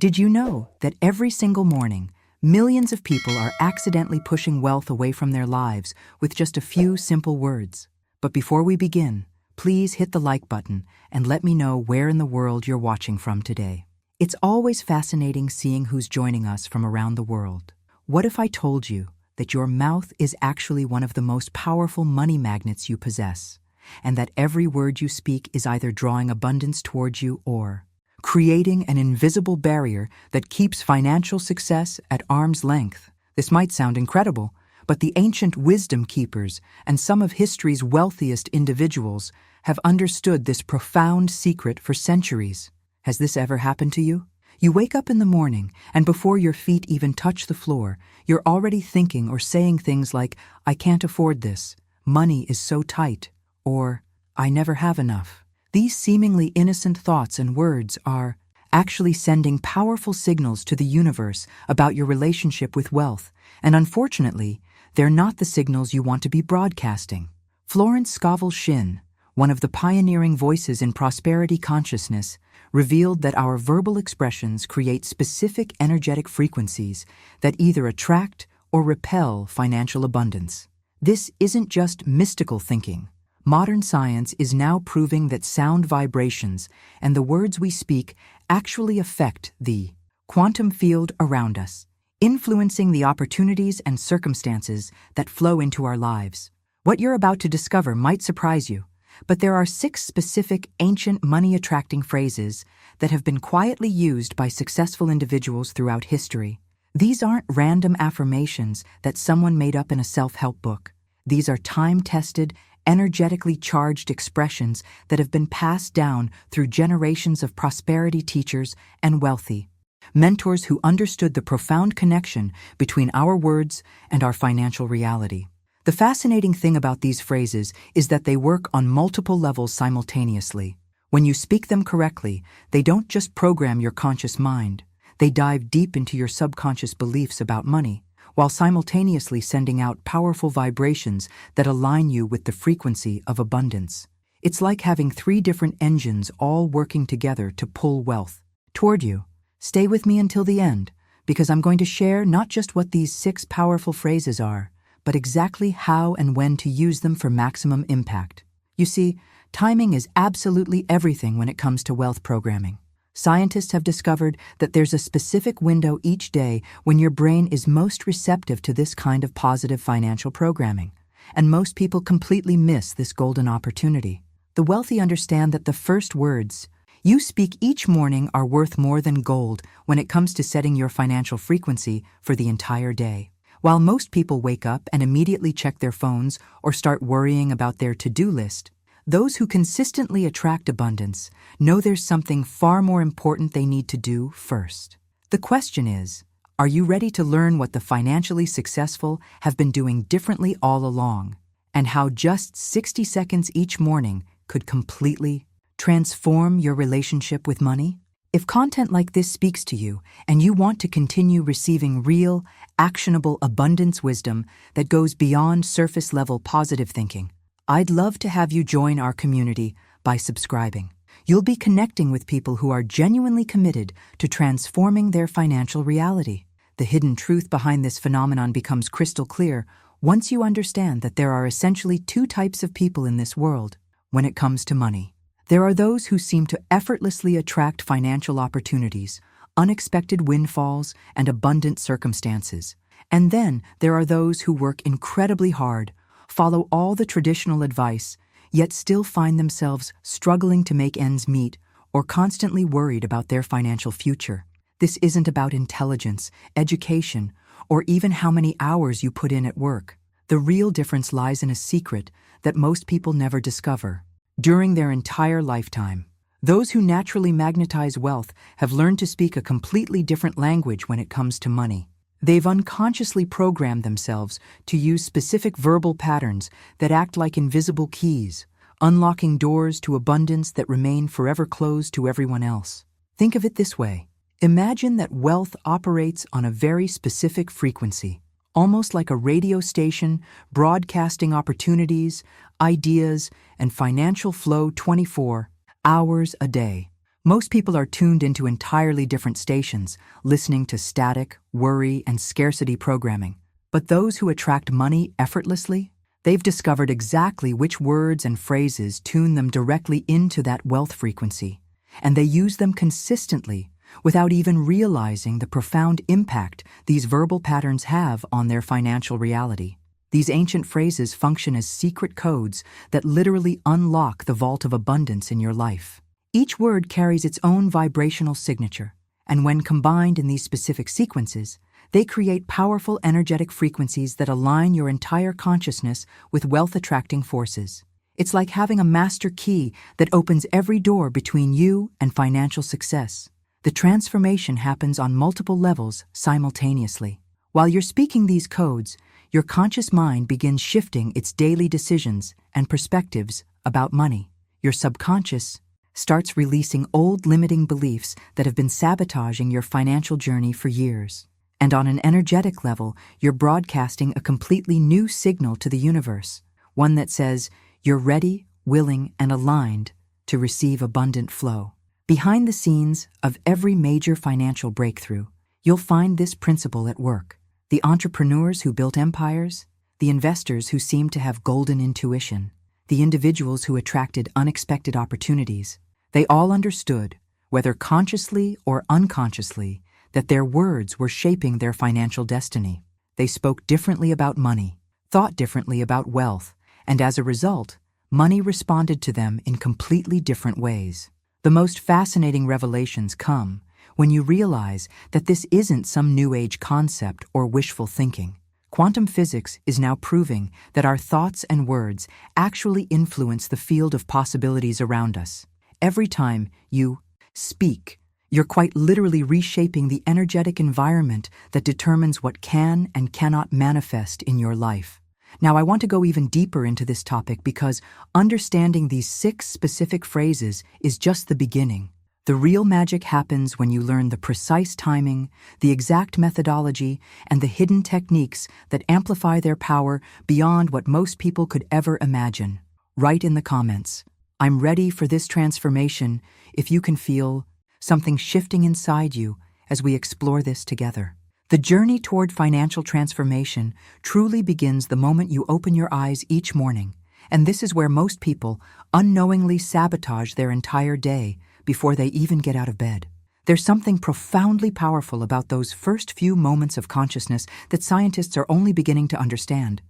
Did you know that every single morning, millions of people are accidentally pushing wealth away from their lives with just a few simple words? But before we begin, please hit the like button and let me know where in the world you're watching from today. It's always fascinating seeing who's joining us from around the world. What if I told you that your mouth is actually one of the most powerful money magnets you possess, and that every word you speak is either drawing abundance towards you or creating an invisible barrier that keeps financial success at arm's length? This might sound incredible, but the ancient wisdom keepers and some of history's wealthiest individuals have understood this profound secret for centuries. Has this ever happened to you? You wake up in the morning, and before your feet even touch the floor, you're already thinking or saying things like, "I can't afford this," "Money is so tight," or "I never have enough." These seemingly innocent thoughts and words are actually sending powerful signals to the universe about your relationship with wealth, and unfortunately, they're not the signals you want to be broadcasting. Florence Scovel Shinn, one of the pioneering voices in prosperity consciousness, revealed that our verbal expressions create specific energetic frequencies that either attract or repel financial abundance. This isn't just mystical thinking. Modern science is now proving that sound vibrations and the words we speak actually affect the quantum field around us, influencing the opportunities and circumstances that flow into our lives. What you're about to discover might surprise you, but there are 6 specific ancient money-attracting phrases that have been quietly used by successful individuals throughout history. These aren't random affirmations that someone made up in a self-help book. These are time-tested, energetically charged expressions that have been passed down through generations of prosperity teachers and wealthy mentors who understood the profound connection between our words and our financial reality. The fascinating thing about these phrases is that they work on multiple levels simultaneously. When you speak them correctly, they don't just program your conscious mind. They dive deep into your subconscious beliefs about money, while simultaneously sending out powerful vibrations that align you with the frequency of abundance. It's like having 3 different engines all working together to pull wealth toward you. Stay with me until the end, because I'm going to share not just what these 6 powerful phrases are, but exactly how and when to use them for maximum impact. You see, timing is absolutely everything when it comes to wealth programming. Scientists have discovered that there's a specific window each day when your brain is most receptive to this kind of positive financial programming, and most people completely miss this golden opportunity. The wealthy understand that the first words you speak each morning are worth more than gold when it comes to setting your financial frequency for the entire day. While most people wake up and immediately check their phones or start worrying about their to-do list, those who consistently attract abundance know there's something far more important they need to do first. The question is, are you ready to learn what the financially successful have been doing differently all along, and how just 60 seconds each morning could completely transform your relationship with money? If content like this speaks to you and you want to continue receiving real, actionable abundance wisdom that goes beyond surface-level positive thinking, I'd love to have you join our community by subscribing. You'll be connecting with people who are genuinely committed to transforming their financial reality. The hidden truth behind this phenomenon becomes crystal clear once you understand that there are essentially 2 types of people in this world when it comes to money. There are those who seem to effortlessly attract financial opportunities, unexpected windfalls, and abundant circumstances. And then there are those who work incredibly hard, follow all the traditional advice, yet still find themselves struggling to make ends meet or constantly worried about their financial future. This isn't about intelligence, education, or even how many hours you put in at work. The real difference lies in a secret that most people never discover. During their entire lifetime, those who naturally magnetize wealth have learned to speak a completely different language when it comes to money. They've unconsciously programmed themselves to use specific verbal patterns that act like invisible keys, unlocking doors to abundance that remain forever closed to everyone else. Think of it this way. Imagine that wealth operates on a very specific frequency, almost like a radio station broadcasting opportunities, ideas, and financial flow 24 hours a day. Most people are tuned into entirely different stations, listening to static, worry, and scarcity programming. But those who attract money effortlessly, they've discovered exactly which words and phrases tune them directly into that wealth frequency, and they use them consistently without even realizing the profound impact these verbal patterns have on their financial reality. These ancient phrases function as secret codes that literally unlock the vault of abundance in your life. Each word carries its own vibrational signature, and when combined in these specific sequences, they create powerful energetic frequencies that align your entire consciousness with wealth-attracting forces. It's like having a master key that opens every door between you and financial success. The transformation happens on multiple levels simultaneously. While you're speaking these codes, your conscious mind begins shifting its daily decisions and perspectives about money. Your subconscious starts releasing old limiting beliefs that have been sabotaging your financial journey for years. And on an energetic level, you're broadcasting a completely new signal to the universe, one that says you're ready, willing, and aligned to receive abundant flow. Behind the scenes of every major financial breakthrough, you'll find this principle at work. The entrepreneurs who built empires, the investors who seemed to have golden intuition, the individuals who attracted unexpected opportunities, they all understood, whether consciously or unconsciously, that their words were shaping their financial destiny. They spoke differently about money, thought differently about wealth, and as a result, money responded to them in completely different ways. The most fascinating revelations come when you realize that this isn't some new age concept or wishful thinking. Quantum physics is now proving that our thoughts and words actually influence the field of possibilities around us. Every time you speak, you're quite literally reshaping the energetic environment that determines what can and cannot manifest in your life. Now, I want to go even deeper into this topic because understanding these 6 specific phrases is just the beginning. The real magic happens when you learn the precise timing, the exact methodology, and the hidden techniques that amplify their power beyond what most people could ever imagine. Write in the comments, "I'm ready for this transformation," if you can feel something shifting inside you as we explore this together. The journey toward financial transformation truly begins the moment you open your eyes each morning, and this is where most people unknowingly sabotage their entire day before they even get out of bed. There's something profoundly powerful about those first few moments of consciousness that scientists are only beginning to understand,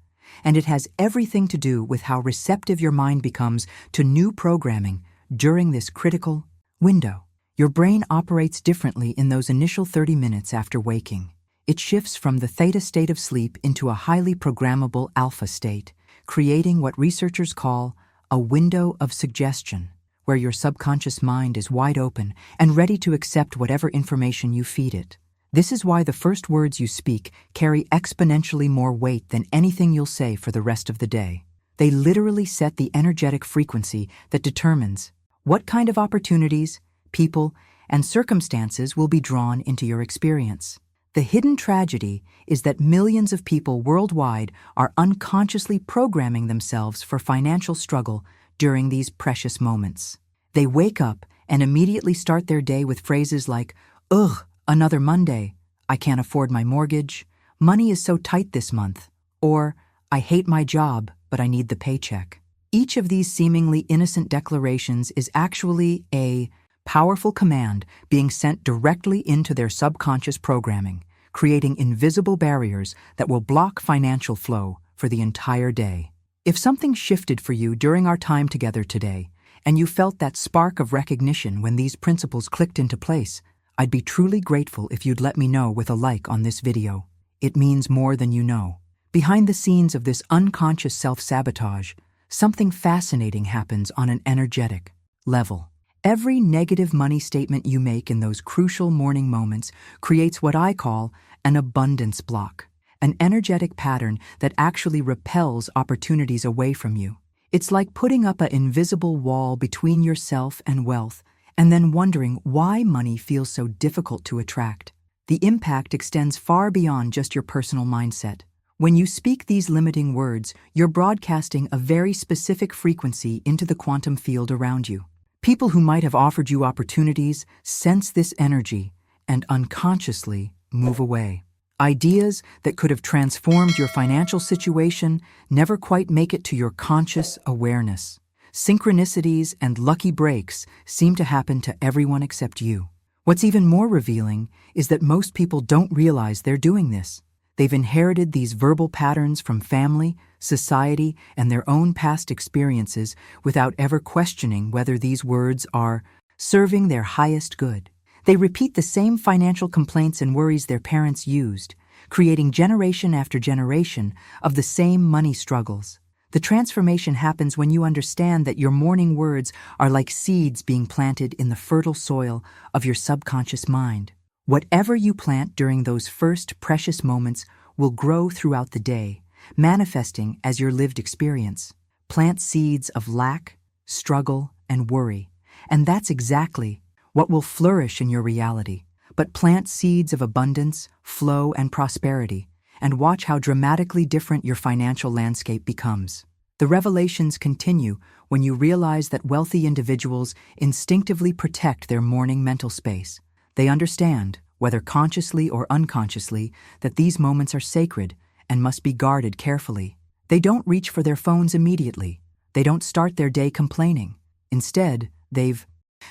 and it has everything to do with how receptive your mind becomes to new programming during this critical window. Your brain operates differently in those initial 30 minutes after waking. It shifts from the theta state of sleep into a highly programmable alpha state, creating what researchers call a window of suggestion, where your subconscious mind is wide open and ready to accept whatever information you feed it. This is why the first words you speak carry exponentially more weight than anything you'll say for the rest of the day. They literally set the energetic frequency that determines what kind of opportunities, people, and circumstances will be drawn into your experience. The hidden tragedy is that millions of people worldwide are unconsciously programming themselves for financial struggle during these precious moments. They wake up and immediately start their day with phrases like, "Ugh, another Monday," "I can't afford my mortgage," "Money is so tight this month," or "I hate my job, but I need the paycheck." Each of these seemingly innocent declarations is actually a powerful command being sent directly into their subconscious programming, creating invisible barriers that will block financial flow for the entire day. If something shifted for you during our time together today, and you felt that spark of recognition when these principles clicked into place, I'd be truly grateful if you'd let me know with a like on this video. It means more than you know. Behind the scenes of this unconscious self-sabotage, something fascinating happens on an energetic level. Every negative money statement you make in those crucial morning moments creates what I call an abundance block, an energetic pattern that actually repels opportunities away from you. It's like putting up an invisible wall between yourself and wealth, and then wondering why money feels so difficult to attract. The impact extends far beyond just your personal mindset. When you speak these limiting words, you're broadcasting a very specific frequency into the quantum field around you. People who might have offered you opportunities sense this energy and unconsciously move away. Ideas that could have transformed your financial situation never quite make it to your conscious awareness. Synchronicities and lucky breaks seem to happen to everyone except you. What's even more revealing is that most people don't realize they're doing this. They've inherited these verbal patterns from family, society, and their own past experiences without ever questioning whether these words are serving their highest good. They repeat the same financial complaints and worries their parents used, creating generation after generation of the same money struggles. The transformation happens when you understand that your morning words are like seeds being planted in the fertile soil of your subconscious mind. Whatever you plant during those first precious moments will grow throughout the day, manifesting as your lived experience. Plant seeds of lack, struggle, and worry, and that's exactly what will flourish in your reality. But plant seeds of abundance, flow, and prosperity, and watch how dramatically different your financial landscape becomes. The revelations continue when you realize that wealthy individuals instinctively protect their morning mental space. They understand, whether consciously or unconsciously, that these moments are sacred and must be guarded carefully. They don't reach for their phones immediately. They don't start their day complaining. Instead, they've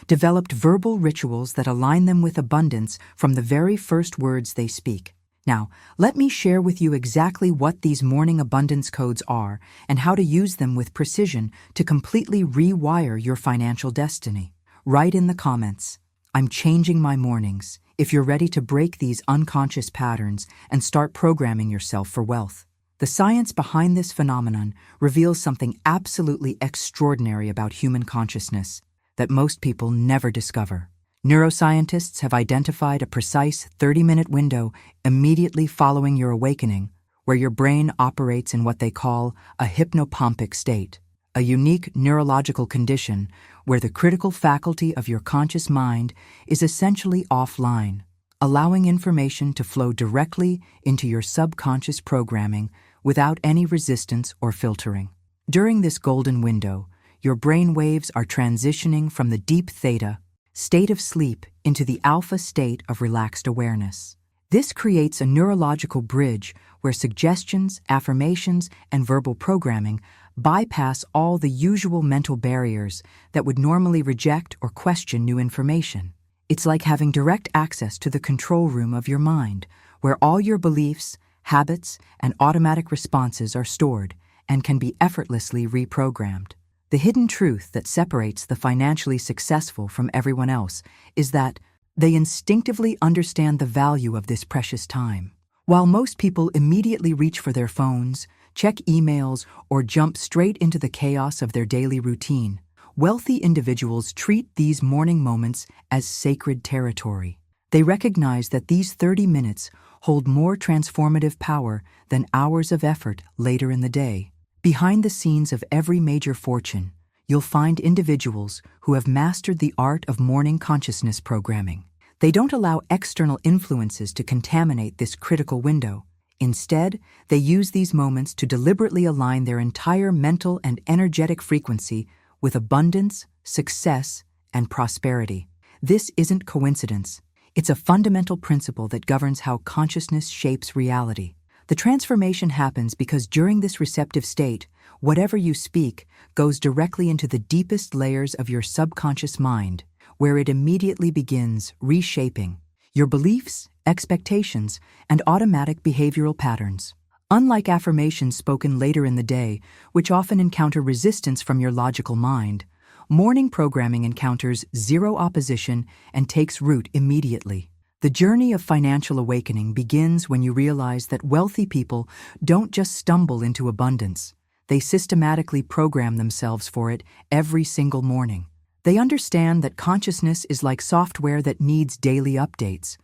developed verbal rituals that align them with abundance from the very first words they speak. Now, let me share with you exactly what these morning abundance codes are and how to use them with precision to completely rewire your financial destiny. Write in the comments, "I'm changing my mornings," if you're ready to break these unconscious patterns and start programming yourself for wealth. The science behind this phenomenon reveals something absolutely extraordinary about human consciousness that most people never discover. Neuroscientists have identified a precise 30-minute window immediately following your awakening, where your brain operates in what they call a hypnopompic state, a unique neurological condition where the critical faculty of your conscious mind is essentially offline, allowing information to flow directly into your subconscious programming without any resistance or filtering. During this golden window, your brain waves are transitioning from the deep theta state of sleep into the alpha state of relaxed awareness. This creates a neurological bridge where suggestions, affirmations, and verbal programming bypass all the usual mental barriers that would normally reject or question new information. It's like having direct access to the control room of your mind, where all your beliefs, habits, and automatic responses are stored and can be effortlessly reprogrammed. The hidden truth that separates the financially successful from everyone else is that they instinctively understand the value of this precious time. While most people immediately reach for their phones, check emails, or jump straight into the chaos of their daily routine, wealthy individuals treat these morning moments as sacred territory. They recognize that these 30 minutes hold more transformative power than hours of effort later in the day. Behind the scenes of every major fortune, you'll find individuals who have mastered the art of morning consciousness programming. They don't allow external influences to contaminate this critical window. Instead, they use these moments to deliberately align their entire mental and energetic frequency with abundance, success, and prosperity. This isn't coincidence. It's a fundamental principle that governs how consciousness shapes reality. The transformation happens because during this receptive state, whatever you speak goes directly into the deepest layers of your subconscious mind, where it immediately begins reshaping your beliefs, expectations, and automatic behavioral patterns. Unlike affirmations spoken later in the day, which often encounter resistance from your logical mind, morning programming encounters zero opposition and takes root immediately. The journey of financial awakening begins when you realize that wealthy people don't just stumble into abundance. They systematically program themselves for it every single morning. They understand that consciousness is like software that needs daily updates.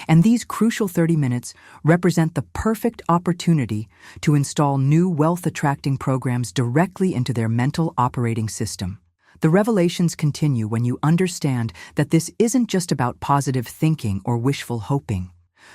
And these crucial 30 minutes represent the perfect opportunity to install new wealth-attracting programs directly into their mental operating system. The revelations continue when you understand that this isn't just about positive thinking or wishful hoping.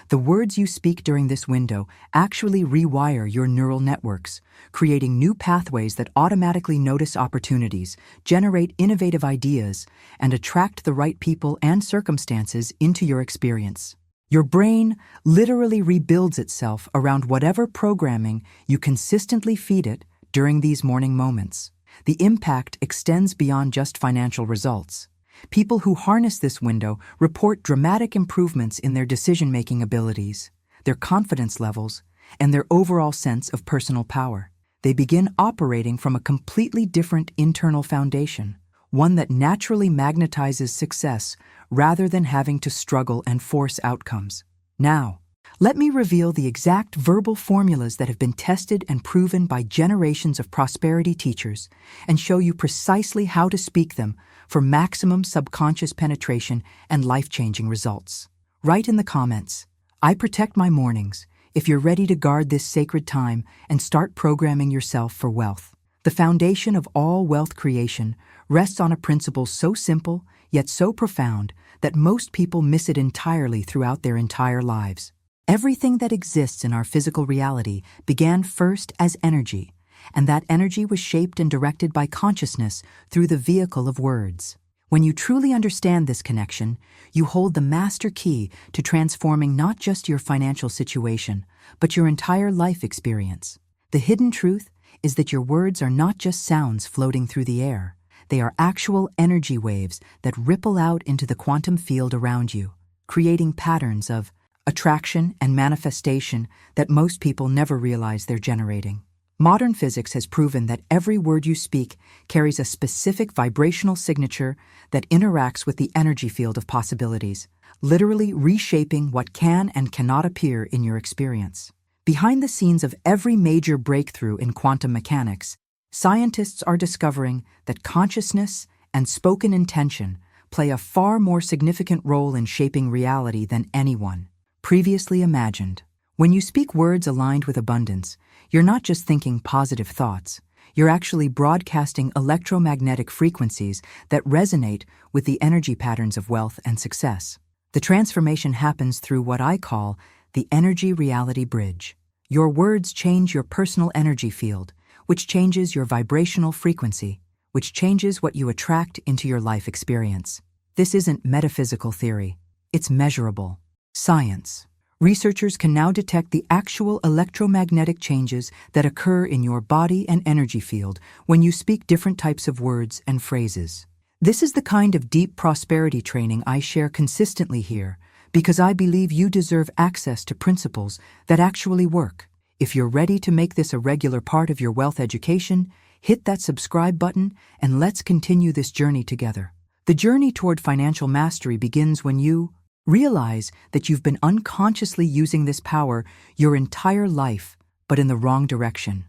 The words you speak during this window actually rewire your neural networks, creating new pathways that automatically notice opportunities, generate innovative ideas, and attract the right people and circumstances into your experience. Your brain literally rebuilds itself around whatever programming you consistently feed it during these morning moments. The impact extends beyond just financial results. People who harness this window report dramatic improvements in their decision-making abilities, their confidence levels, and their overall sense of personal power. They begin operating from a completely different internal foundation, one that naturally magnetizes success rather than having to struggle and force outcomes. Now, let me reveal the exact verbal formulas that have been tested and proven by generations of prosperity teachers and show you precisely how to speak them for maximum subconscious penetration and life-changing results. Write in the comments, "I protect my mornings," if you're ready to guard this sacred time and start programming yourself for wealth. The foundation of all wealth creation rests on a principle so simple yet so profound that most people miss it entirely throughout their entire lives. Everything that exists in our physical reality began first as energy, and that energy was shaped and directed by consciousness through the vehicle of words. When you truly understand this connection, you hold the master key to transforming not just your financial situation, but your entire life experience. The hidden truth is that your words are not just sounds floating through the air. They are actual energy waves that ripple out into the quantum field around you, creating patterns of attraction and manifestation that most people never realize they're generating. Modern physics has proven that every word you speak carries a specific vibrational signature that interacts with the energy field of possibilities, literally reshaping what can and cannot appear in your experience. Behind the scenes of every major breakthrough in quantum mechanics, scientists are discovering that consciousness and spoken intention play a far more significant role in shaping reality than anyone previously imagined. When you speak words aligned with abundance, you're not just thinking positive thoughts, you're actually broadcasting electromagnetic frequencies that resonate with the energy patterns of wealth and success. The transformation happens through what I call the energy-reality bridge. Your words change your personal energy field, which changes your vibrational frequency, which changes what you attract into your life experience. This isn't metaphysical theory, it's measurable. Science. Researchers can now detect the actual electromagnetic changes that occur in your body and energy field when you speak different types of words and phrases. This is the kind of deep prosperity training I share consistently here because I believe you deserve access to principles that actually work. If you're ready to make this a regular part of your wealth education, hit that subscribe button and let's continue this journey together. The journey toward financial mastery begins when you realize that you've been unconsciously using this power your entire life, but in the wrong direction.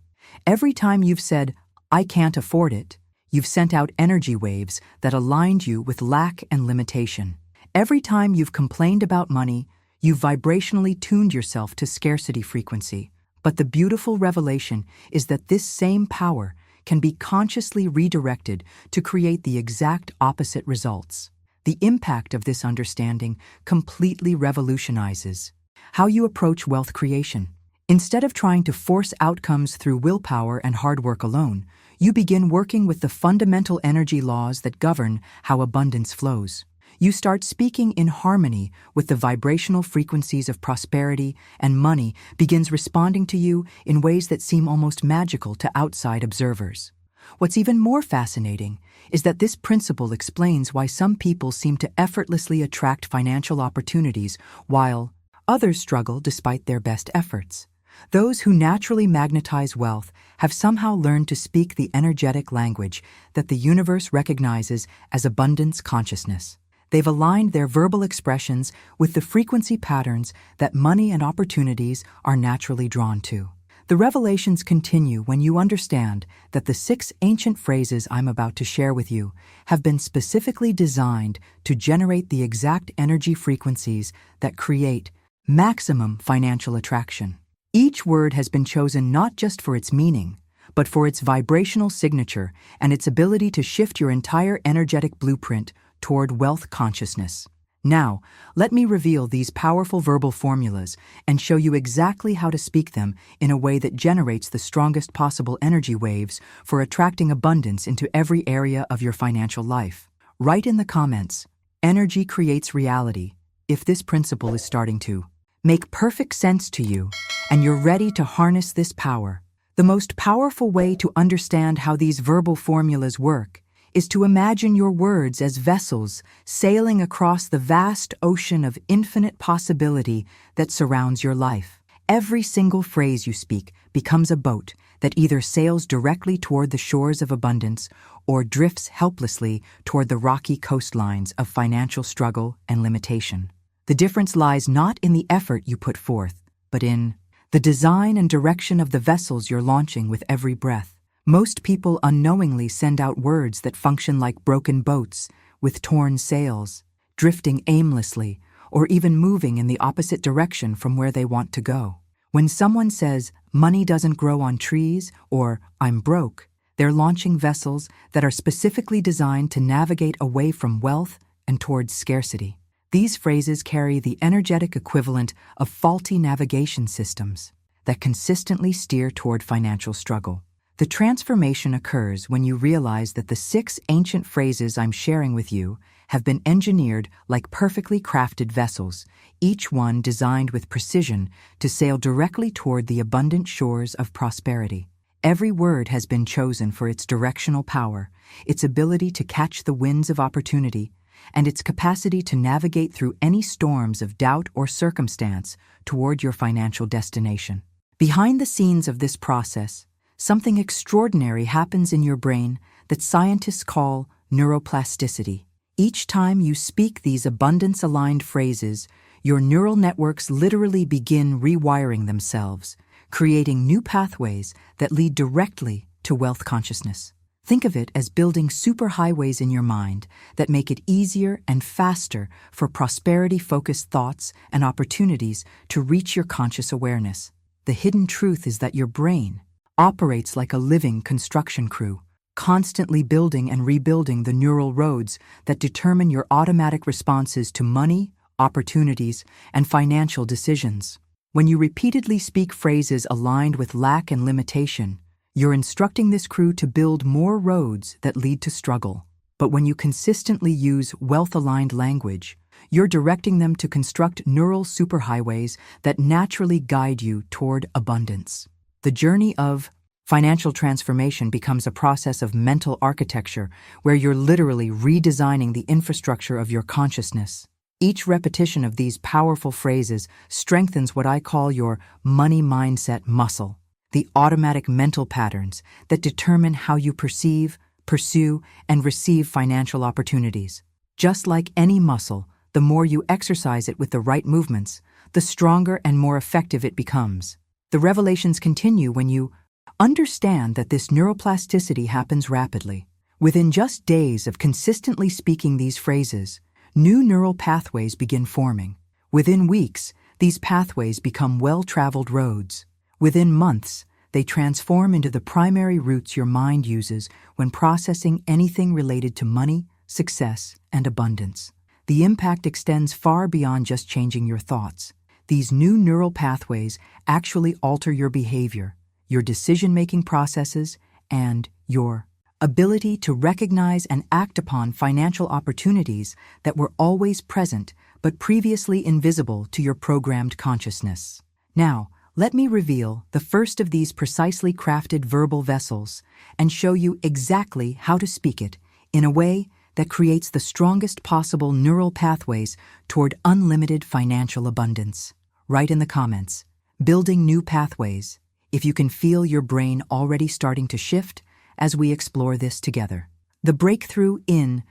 Every time you've said, "I can't afford it," you've sent out energy waves that aligned you with lack and limitation. Every time you've complained about money, you've vibrationally tuned yourself to scarcity frequency. But the beautiful revelation is that this same power can be consciously redirected to create the exact opposite results. The impact of this understanding completely revolutionizes how you approach wealth creation. Instead of trying to force outcomes through willpower and hard work alone, you begin working with the fundamental energy laws that govern how abundance flows. You start speaking in harmony with the vibrational frequencies of prosperity, and money begins responding to you in ways that seem almost magical to outside observers. What's even more fascinating is that this principle explains why some people seem to effortlessly attract financial opportunities while others struggle despite their best efforts. Those who naturally magnetize wealth have somehow learned to speak the energetic language that the universe recognizes as abundance consciousness. They've aligned their verbal expressions with the frequency patterns that money and opportunities are naturally drawn to. The revelations continue when you understand that the 6 ancient phrases I'm about to share with you have been specifically designed to generate the exact energy frequencies that create maximum financial attraction. Each word has been chosen not just for its meaning, but for its vibrational signature and its ability to shift your entire energetic blueprint toward wealth consciousness. Now, let me reveal these powerful verbal formulas and show you exactly how to speak them in a way that generates the strongest possible energy waves for attracting abundance into every area of your financial life. Write in the comments, "Energy creates reality," if this principle is starting to make perfect sense to you and you're ready to harness this power. The most powerful way to understand how these verbal formulas work is to imagine your words as vessels sailing across the vast ocean of infinite possibility that surrounds your life. Every single phrase you speak becomes a boat that either sails directly toward the shores of abundance or drifts helplessly toward the rocky coastlines of financial struggle and limitation. The difference lies not in the effort you put forth, but in the design and direction of the vessels you're launching with every breath. Most people unknowingly send out words that function like broken boats with torn sails, drifting aimlessly, or even moving in the opposite direction from where they want to go. When someone says, "Money doesn't grow on trees," or "I'm broke," they're launching vessels that are specifically designed to navigate away from wealth and towards scarcity. These phrases carry the energetic equivalent of faulty navigation systems that consistently steer toward financial struggle. The transformation occurs when you realize that the 6 ancient phrases I'm sharing with you have been engineered like perfectly crafted vessels, each one designed with precision to sail directly toward the abundant shores of prosperity. Every word has been chosen for its directional power, its ability to catch the winds of opportunity, and its capacity to navigate through any storms of doubt or circumstance toward your financial destination. Behind the scenes of this process, something extraordinary happens in your brain that scientists call neuroplasticity. Each time you speak these abundance-aligned phrases, your neural networks literally begin rewiring themselves, creating new pathways that lead directly to wealth consciousness. Think of it as building superhighways in your mind that make it easier and faster for prosperity-focused thoughts and opportunities to reach your conscious awareness. The hidden truth is that your brain operates like a living construction crew, constantly building and rebuilding the neural roads that determine your automatic responses to money, opportunities, and financial decisions. When you repeatedly speak phrases aligned with lack and limitation, you're instructing this crew to build more roads that lead to struggle. But when you consistently use wealth-aligned language, you're directing them to construct neural superhighways that naturally guide you toward abundance. The journey of financial transformation becomes a process of mental architecture where you're literally redesigning the infrastructure of your consciousness. Each repetition of these powerful phrases strengthens what I call your money mindset muscle, the automatic mental patterns that determine how you perceive, pursue, and receive financial opportunities. Just like any muscle, the more you exercise it with the right movements, the stronger and more effective it becomes. The revelations continue when you understand that this neuroplasticity happens rapidly. Within just days of consistently speaking these phrases, new neural pathways begin forming. Within weeks, these pathways become well-traveled roads. Within months, they transform into the primary routes your mind uses when processing anything related to money, success, and abundance. The impact extends far beyond just changing your thoughts. These new neural pathways actually alter your behavior, your decision-making processes, and your ability to recognize and act upon financial opportunities that were always present but previously invisible to your programmed consciousness. Now, let me reveal the first of these precisely crafted verbal vessels and show you exactly how to speak it in a way that creates the strongest possible neural pathways toward unlimited financial abundance. Write in the comments, "Building new pathways," if you can feel your brain already starting to shift as we explore this together. The breakthrough in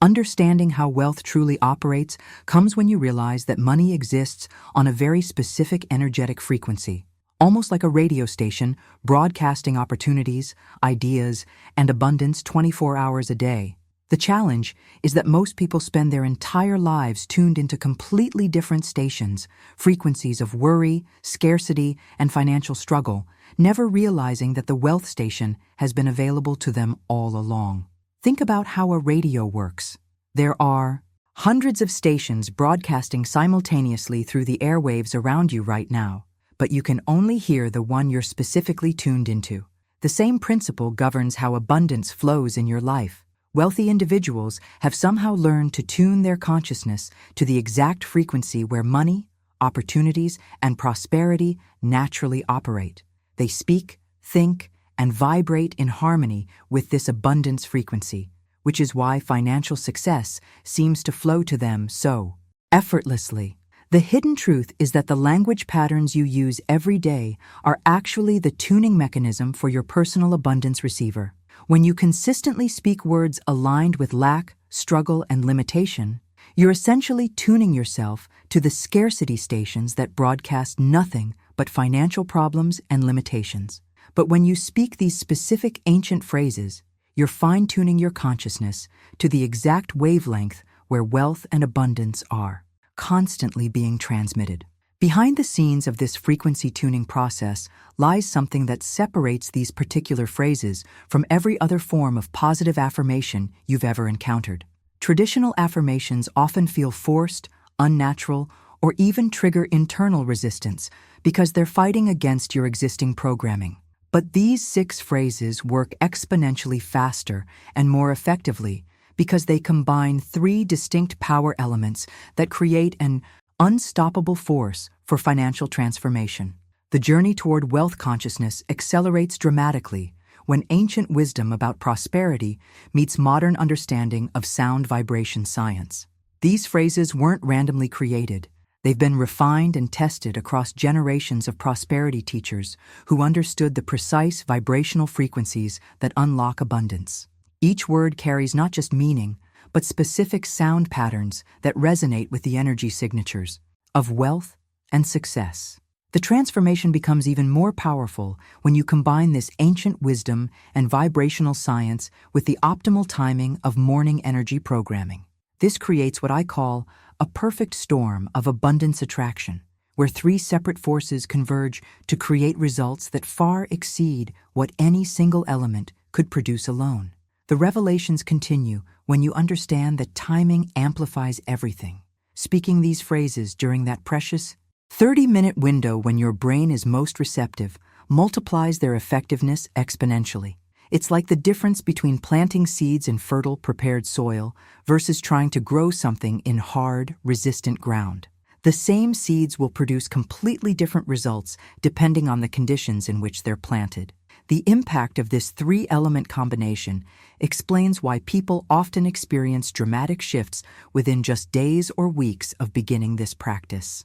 understanding how wealth truly operates comes when you realize that money exists on a very specific energetic frequency, almost like a radio station broadcasting opportunities, ideas, and abundance 24 hours a day. The challenge is that most people spend their entire lives tuned into completely different stations, frequencies of worry, scarcity, and financial struggle, never realizing that the wealth station has been available to them all along. Think about how a radio works. There are Hundreds of stations broadcasting simultaneously through the airwaves around you right now, but you can only hear the one you're specifically tuned into. The same principle governs how abundance flows in your life. Wealthy individuals have somehow learned to tune their consciousness to the exact frequency where money, opportunities, and prosperity naturally operate. They speak, think, and vibrate in harmony with this abundance frequency, which is why financial success seems to flow to them so effortlessly. The hidden truth is that the language patterns you use every day are actually the tuning mechanism for your personal abundance receiver. When you consistently speak words aligned with lack, struggle, and limitation, you're essentially tuning yourself to the scarcity stations that broadcast nothing but financial problems and limitations. But when you speak these specific ancient phrases, you're fine-tuning your consciousness to the exact wavelength where wealth and abundance are, constantly being transmitted. Behind the scenes of this frequency tuning process lies something that separates these particular phrases from every other form of positive affirmation you've ever encountered. Traditional affirmations often feel forced, unnatural, or even trigger internal resistance because they're fighting against your existing programming. But these 6 phrases work exponentially faster and more effectively because they combine 3 distinct power elements that create an unstoppable force for financial transformation. The journey toward wealth consciousness accelerates dramatically when ancient wisdom about prosperity meets modern understanding of sound vibration science. These phrases weren't randomly created. They've been refined and tested across generations of prosperity teachers who understood the precise vibrational frequencies that unlock abundance. Each word carries not just meaning, but specific sound patterns that resonate with the energy signatures of wealth and success. The transformation becomes even more powerful when you combine this ancient wisdom and vibrational science with the optimal timing of morning energy programming. This creates what I call a perfect storm of abundance attraction, where 3 separate forces converge to create results that far exceed what any single element could produce alone. The revelations continue when you understand that timing amplifies everything. Speaking these phrases during that precious 30-minute window when your brain is most receptive multiplies their effectiveness exponentially. It's like the difference between planting seeds in fertile, prepared soil versus trying to grow something in hard, resistant ground. The same seeds will produce completely different results depending on the conditions in which they're planted. The impact of this 3-element combination explains why people often experience dramatic shifts within just days or weeks of beginning this practice.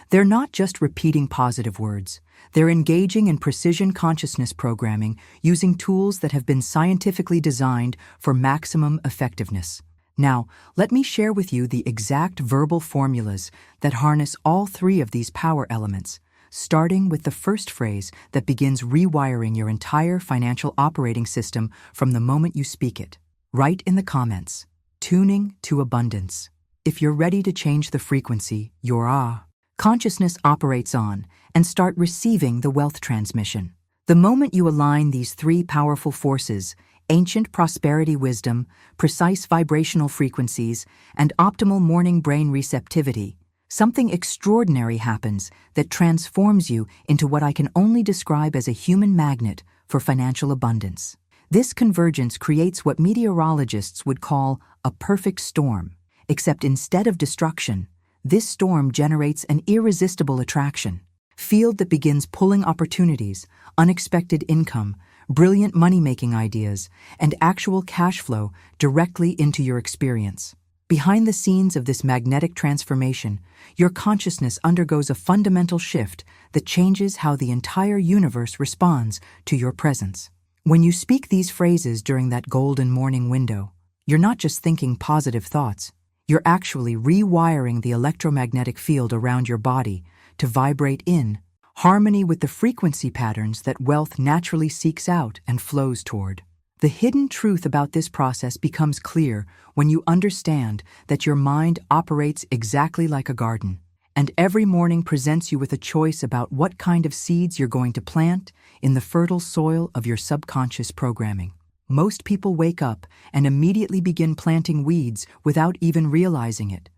They're not just repeating positive words. They're engaging in precision consciousness programming using tools that have been scientifically designed for maximum effectiveness. Now, let me share with you the exact verbal formulas that harness all 3 of these power elements, starting with the first phrase that begins rewiring your entire financial operating system from the moment you speak it. Write in the comments, tuning to abundance. If you're ready to change the frequency your consciousness operates on and start receiving the wealth transmission. The moment you align these 3 powerful forces, ancient prosperity wisdom, precise vibrational frequencies, and optimal morning brain receptivity, something extraordinary happens that transforms you into what I can only describe as a human magnet for financial abundance. This convergence creates what meteorologists would call a perfect storm, except instead of destruction, this storm generates an irresistible attraction, field that begins pulling opportunities, unexpected income, brilliant money-making ideas, and actual cash flow directly into your experience. Behind the scenes of this magnetic transformation, your consciousness undergoes a fundamental shift that changes how the entire universe responds to your presence. When you speak these phrases during that golden morning window, you're not just thinking positive thoughts. You're actually rewiring the electromagnetic field around your body to vibrate in harmony with the frequency patterns that wealth naturally seeks out and flows toward. The hidden truth about this process becomes clear when you understand that your mind operates exactly like a garden, and every morning presents you with a choice about what kind of seeds you're going to plant in the fertile soil of your subconscious programming. most people wake up and immediately begin planting weeds without even realizing it.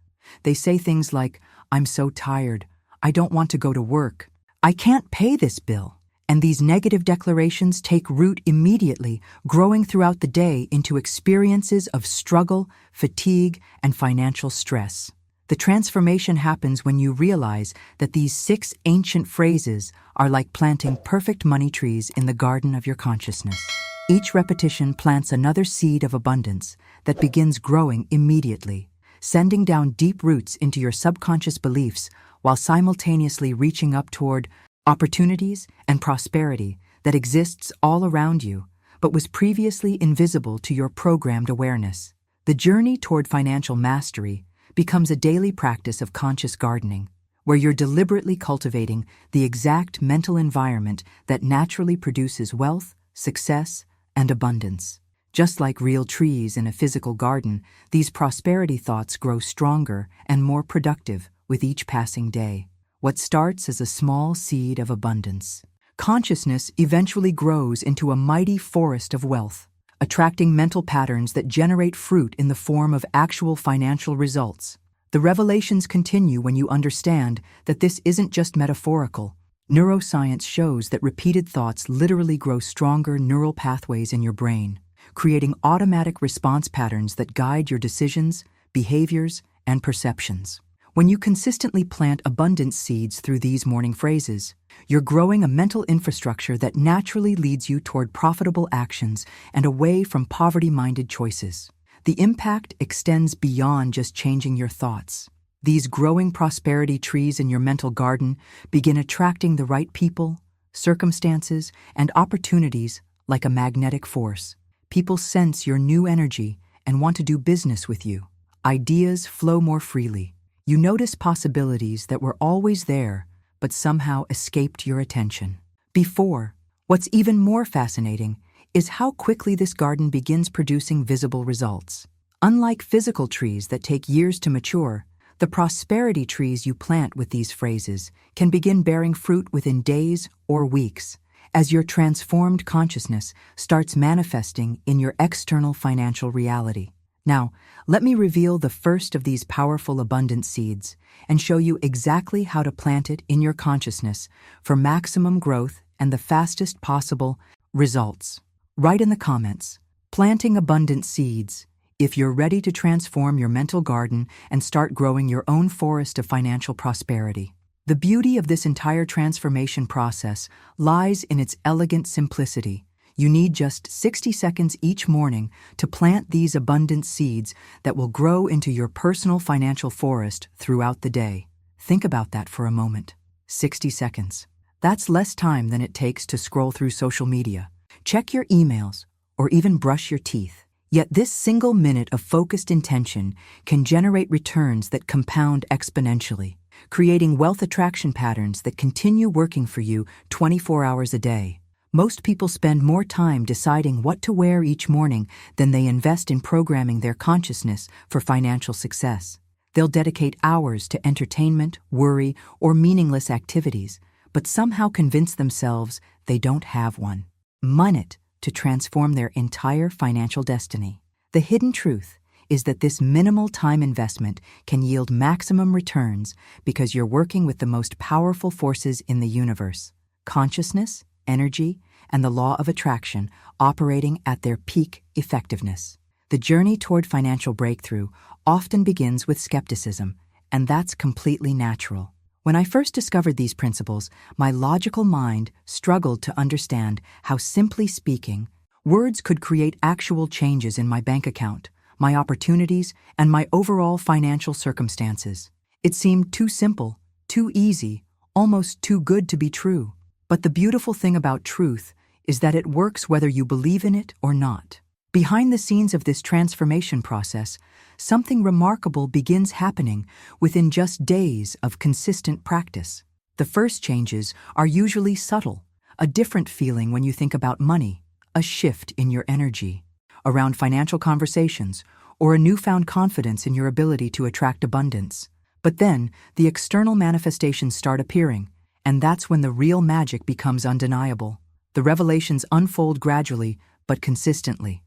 They say things like, "I'm so tired. I don't want to go to work. I can't pay this bill." And these negative declarations take root immediately, growing throughout the day into experiences of struggle, fatigue, and financial stress. The transformation happens when you realize that these 6 ancient phrases are like planting perfect money trees in the garden of your consciousness. Each repetition plants another seed of abundance that begins growing immediately, sending down deep roots into your subconscious beliefs while simultaneously reaching up toward opportunities and prosperity that exists all around you, but was previously invisible to your programmed awareness. The journey toward financial mastery becomes a daily practice of conscious gardening, where you're deliberately cultivating the exact mental environment that naturally produces wealth, success, and abundance. Just like real trees in a physical garden, these prosperity thoughts grow stronger and more productive with each passing day. What starts as a small seed of abundance, consciousness eventually grows into a mighty forest of wealth, attracting mental patterns that generate fruit in the form of actual financial results. The revelations continue when you understand that this isn't just metaphorical. Neuroscience shows that repeated thoughts literally grow stronger neural pathways in your brain, creating automatic response patterns that guide your decisions, behaviors, and perceptions. When you consistently plant abundance seeds through these morning phrases, you're growing a mental infrastructure that naturally leads you toward profitable actions and away from poverty-minded choices. The impact extends beyond just changing your thoughts. These growing prosperity trees in your mental garden begin attracting the right people, circumstances, and opportunities like a magnetic force. People sense your new energy and want to do business with you. Ideas flow more freely. You notice possibilities that were always there, but somehow escaped your attention before. What's even more fascinating is how quickly this garden begins producing visible results. Unlike physical trees that take years to mature, the prosperity trees you plant with these phrases can begin bearing fruit within days or weeks, as your transformed consciousness starts manifesting in your external financial reality. Now, let me reveal the first of these powerful abundance seeds and show you exactly how to plant it in your consciousness for maximum growth and the fastest possible results. Write in the comments, "Planting abundant seeds," if you're ready to transform your mental garden and start growing your own forest of financial prosperity. The beauty of this entire transformation process lies in its elegant simplicity. You need just 60 seconds each morning to plant these abundant seeds that will grow into your personal financial forest throughout the day. Think about that for a moment. 60 seconds. That's less time than it takes to scroll through social media, check your emails, or even brush your teeth. Yet this single minute of focused intention can generate returns that compound exponentially, creating wealth attraction patterns that continue working for you 24 hours a day. Most people spend more time deciding what to wear each morning than they invest in programming their consciousness for financial success. They'll dedicate hours to entertainment, worry, or meaningless activities, but somehow convince themselves they don't have one. Money to transform their entire financial destiny. The hidden truth is that this minimal time investment can yield maximum returns because you're working with the most powerful forces in the universe: consciousness, energy, and the law of attraction operating at their peak effectiveness. The journey toward financial breakthrough often begins with skepticism, and that's completely natural. When I first discovered these principles, my logical mind struggled to understand how, simply speaking, words could create actual changes in my bank account, my opportunities, and my overall financial circumstances. It seemed too simple, too easy, almost too good to be true. But the beautiful thing about truth is that it works whether you believe in it or not. Behind the scenes of this transformation process, something remarkable begins happening within just days of consistent practice. The first changes are usually subtle: a different feeling when you think about money, a shift in your energy around financial conversations, or a newfound confidence in your ability to attract abundance. But then, the external manifestations start appearing, and that's when the real magic becomes undeniable. The revelations unfold gradually, but consistently.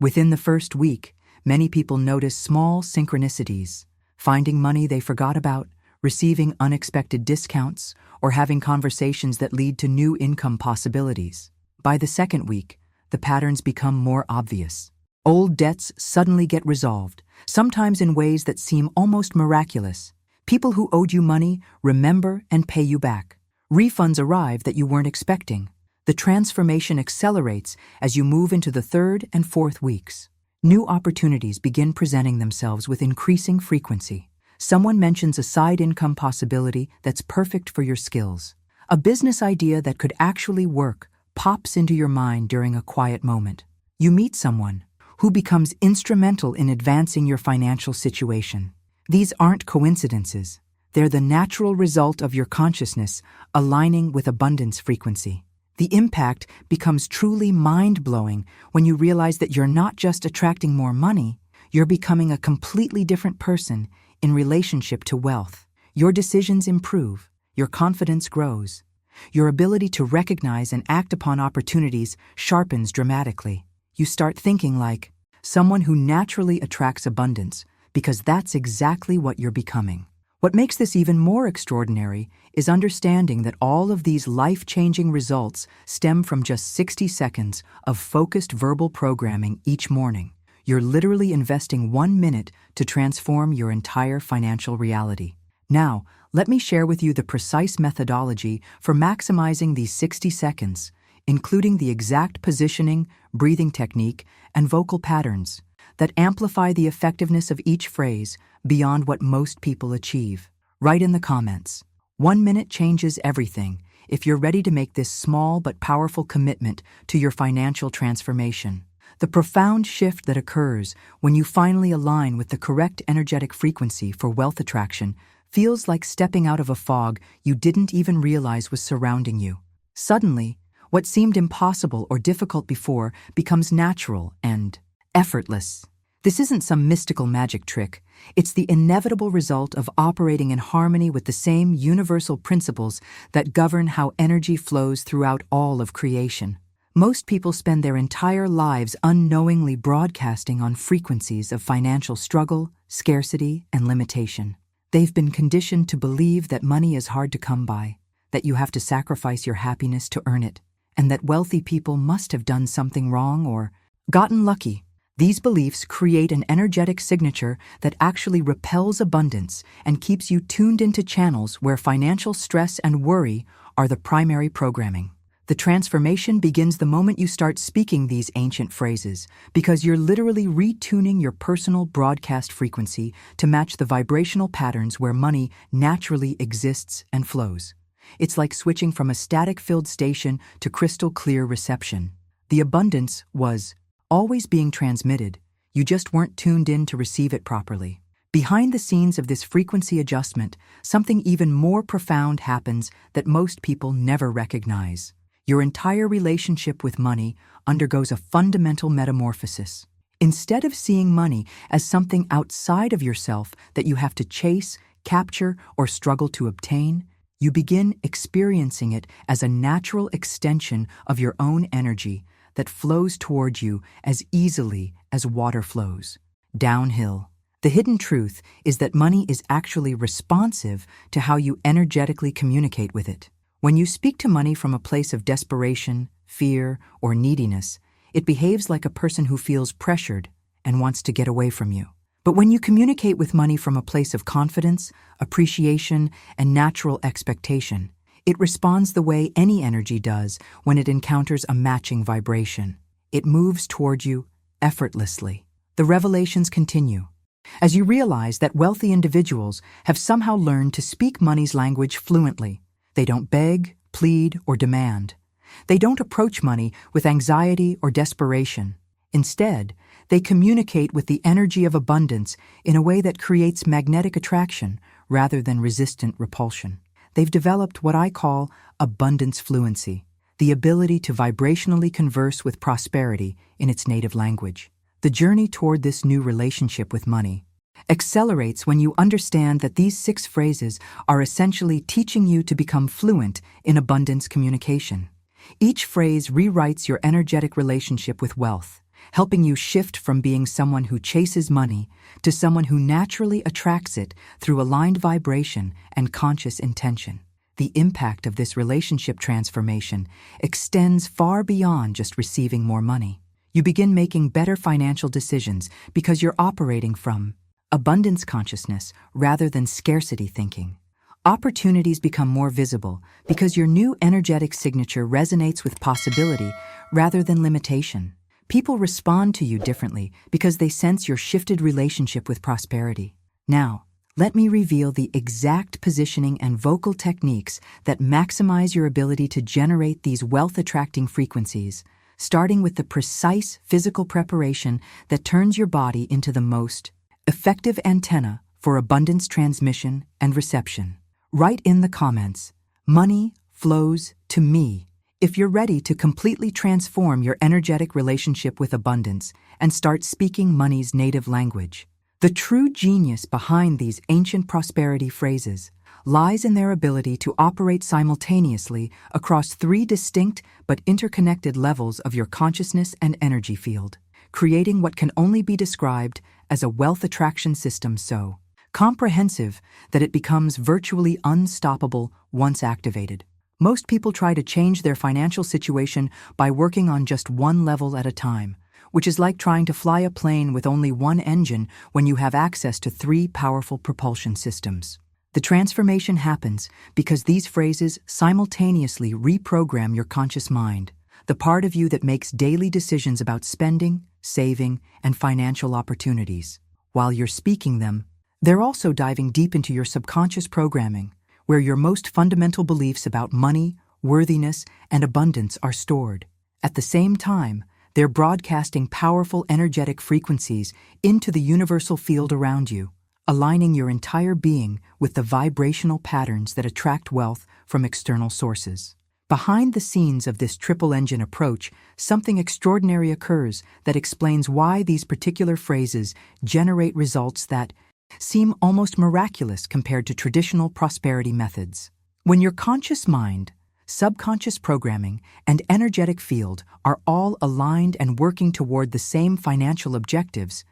Within the first week, many people notice small synchronicities, finding money they forgot about, receiving unexpected discounts, or having conversations that lead to new income possibilities. By the second week, the patterns become more obvious. Old debts suddenly get resolved, sometimes in ways that seem almost miraculous. People who owed you money remember and pay you back. Refunds arrive that you weren't expecting. The transformation accelerates as you move into the third and fourth weeks. New opportunities begin presenting themselves with increasing frequency. Someone mentions a side income possibility that's perfect for your skills. A business idea that could actually work pops into your mind during a quiet moment. You meet someone who becomes instrumental in advancing your financial situation. These aren't coincidences. They're the natural result of your consciousness aligning with abundance frequency. The impact becomes truly mind-blowing when you realize that you're not just attracting more money, you're becoming a completely different person in relationship to wealth. Your decisions improve, your confidence grows, your ability to recognize and act upon opportunities sharpens dramatically. You start thinking like someone who naturally attracts abundance because that's exactly what you're becoming. What makes this even more extraordinary is understanding that all of these life-changing results stem from just 60 seconds of focused verbal programming each morning. You're literally investing 1 minute to transform your entire financial reality. Now, let me share with you the precise methodology for maximizing these 60 seconds, including the exact positioning, breathing technique, and vocal patterns that amplify the effectiveness of each phrase beyond what most people achieve. Write in the comments. 1 minute changes everything if you're ready to make this small but powerful commitment to your financial transformation. The profound shift that occurs when you finally align with the correct energetic frequency for wealth attraction feels like stepping out of a fog you didn't even realize was surrounding you. Suddenly, what seemed impossible or difficult before becomes natural and effortless. This isn't some mystical magic trick. It's the inevitable result of operating in harmony with the same universal principles that govern how energy flows throughout all of creation. Most people spend their entire lives unknowingly broadcasting on frequencies of financial struggle, scarcity, and limitation. They've been conditioned to believe that money is hard to come by, that you have to sacrifice your happiness to earn it, and that wealthy people must have done something wrong or gotten lucky. These beliefs create an energetic signature that actually repels abundance and keeps you tuned into channels where financial stress and worry are the primary programming. The transformation begins the moment you start speaking these ancient phrases, because you're literally retuning your personal broadcast frequency to match the vibrational patterns where money naturally exists and flows. It's like switching from a static-filled station to crystal-clear reception. The abundance was always being transmitted, you just weren't tuned in to receive it properly. Behind the scenes of this frequency adjustment, something even more profound happens that most people never recognize. Your entire relationship with money undergoes a fundamental metamorphosis. Instead of seeing money as something outside of yourself that you have to chase, capture, or struggle to obtain, you begin experiencing it as a natural extension of your own energy that flows toward you as easily as water flows. Downhill. The hidden truth is that money is actually responsive to how you energetically communicate with it. When you speak to money from a place of desperation, fear, or neediness, it behaves like a person who feels pressured and wants to get away from you. But when you communicate with money from a place of confidence, appreciation, and natural expectation, it responds the way any energy does when it encounters a matching vibration. It moves toward you effortlessly. The revelations continue. As you realize that wealthy individuals have somehow learned to speak money's language fluently, they don't beg, plead, or demand. They don't approach money with anxiety or desperation. Instead, they communicate with the energy of abundance in a way that creates magnetic attraction rather than resistant repulsion. They've developed what I call abundance fluency, the ability to vibrationally converse with prosperity in its native language. The journey toward this new relationship with money accelerates when you understand that these 6 phrases are essentially teaching you to become fluent in abundance communication. Each phrase rewrites your energetic relationship with wealth, helping you shift from being someone who chases money to someone who naturally attracts it through aligned vibration and conscious intention. The impact of this relationship transformation extends far beyond just receiving more money. You begin making better financial decisions because you're operating from abundance consciousness rather than scarcity thinking. Opportunities become more visible because your new energetic signature resonates with possibility rather than limitation. People respond to you differently because they sense your shifted relationship with prosperity. Now, let me reveal the exact positioning and vocal techniques that maximize your ability to generate these wealth-attracting frequencies, starting with the precise physical preparation that turns your body into the most effective antenna for abundance transmission and reception. Write in the comments, "Money flows to me," if you're ready to completely transform your energetic relationship with abundance and start speaking money's native language. The true genius behind these ancient prosperity phrases lies in their ability to operate simultaneously across three distinct but interconnected levels of your consciousness and energy field, creating what can only be described as a wealth attraction system so comprehensive that it becomes virtually unstoppable once activated. Most people try to change their financial situation by working on just one level at a time, which is like trying to fly a plane with only one engine when you have access to three powerful propulsion systems. The transformation happens because these phrases simultaneously reprogram your conscious mind, the part of you that makes daily decisions about spending, saving, and financial opportunities. While you're speaking them, they're also diving deep into your subconscious programming, where your most fundamental beliefs about money, worthiness, and abundance are stored. At the same time, they're broadcasting powerful energetic frequencies into the universal field around you, aligning your entire being with the vibrational patterns that attract wealth from external sources. Behind the scenes of this triple-engine approach, something extraordinary occurs that explains why these particular phrases generate results that seem almost miraculous compared to traditional prosperity methods. When your conscious mind, subconscious programming, and energetic field are all aligned and working toward the same financial objectives,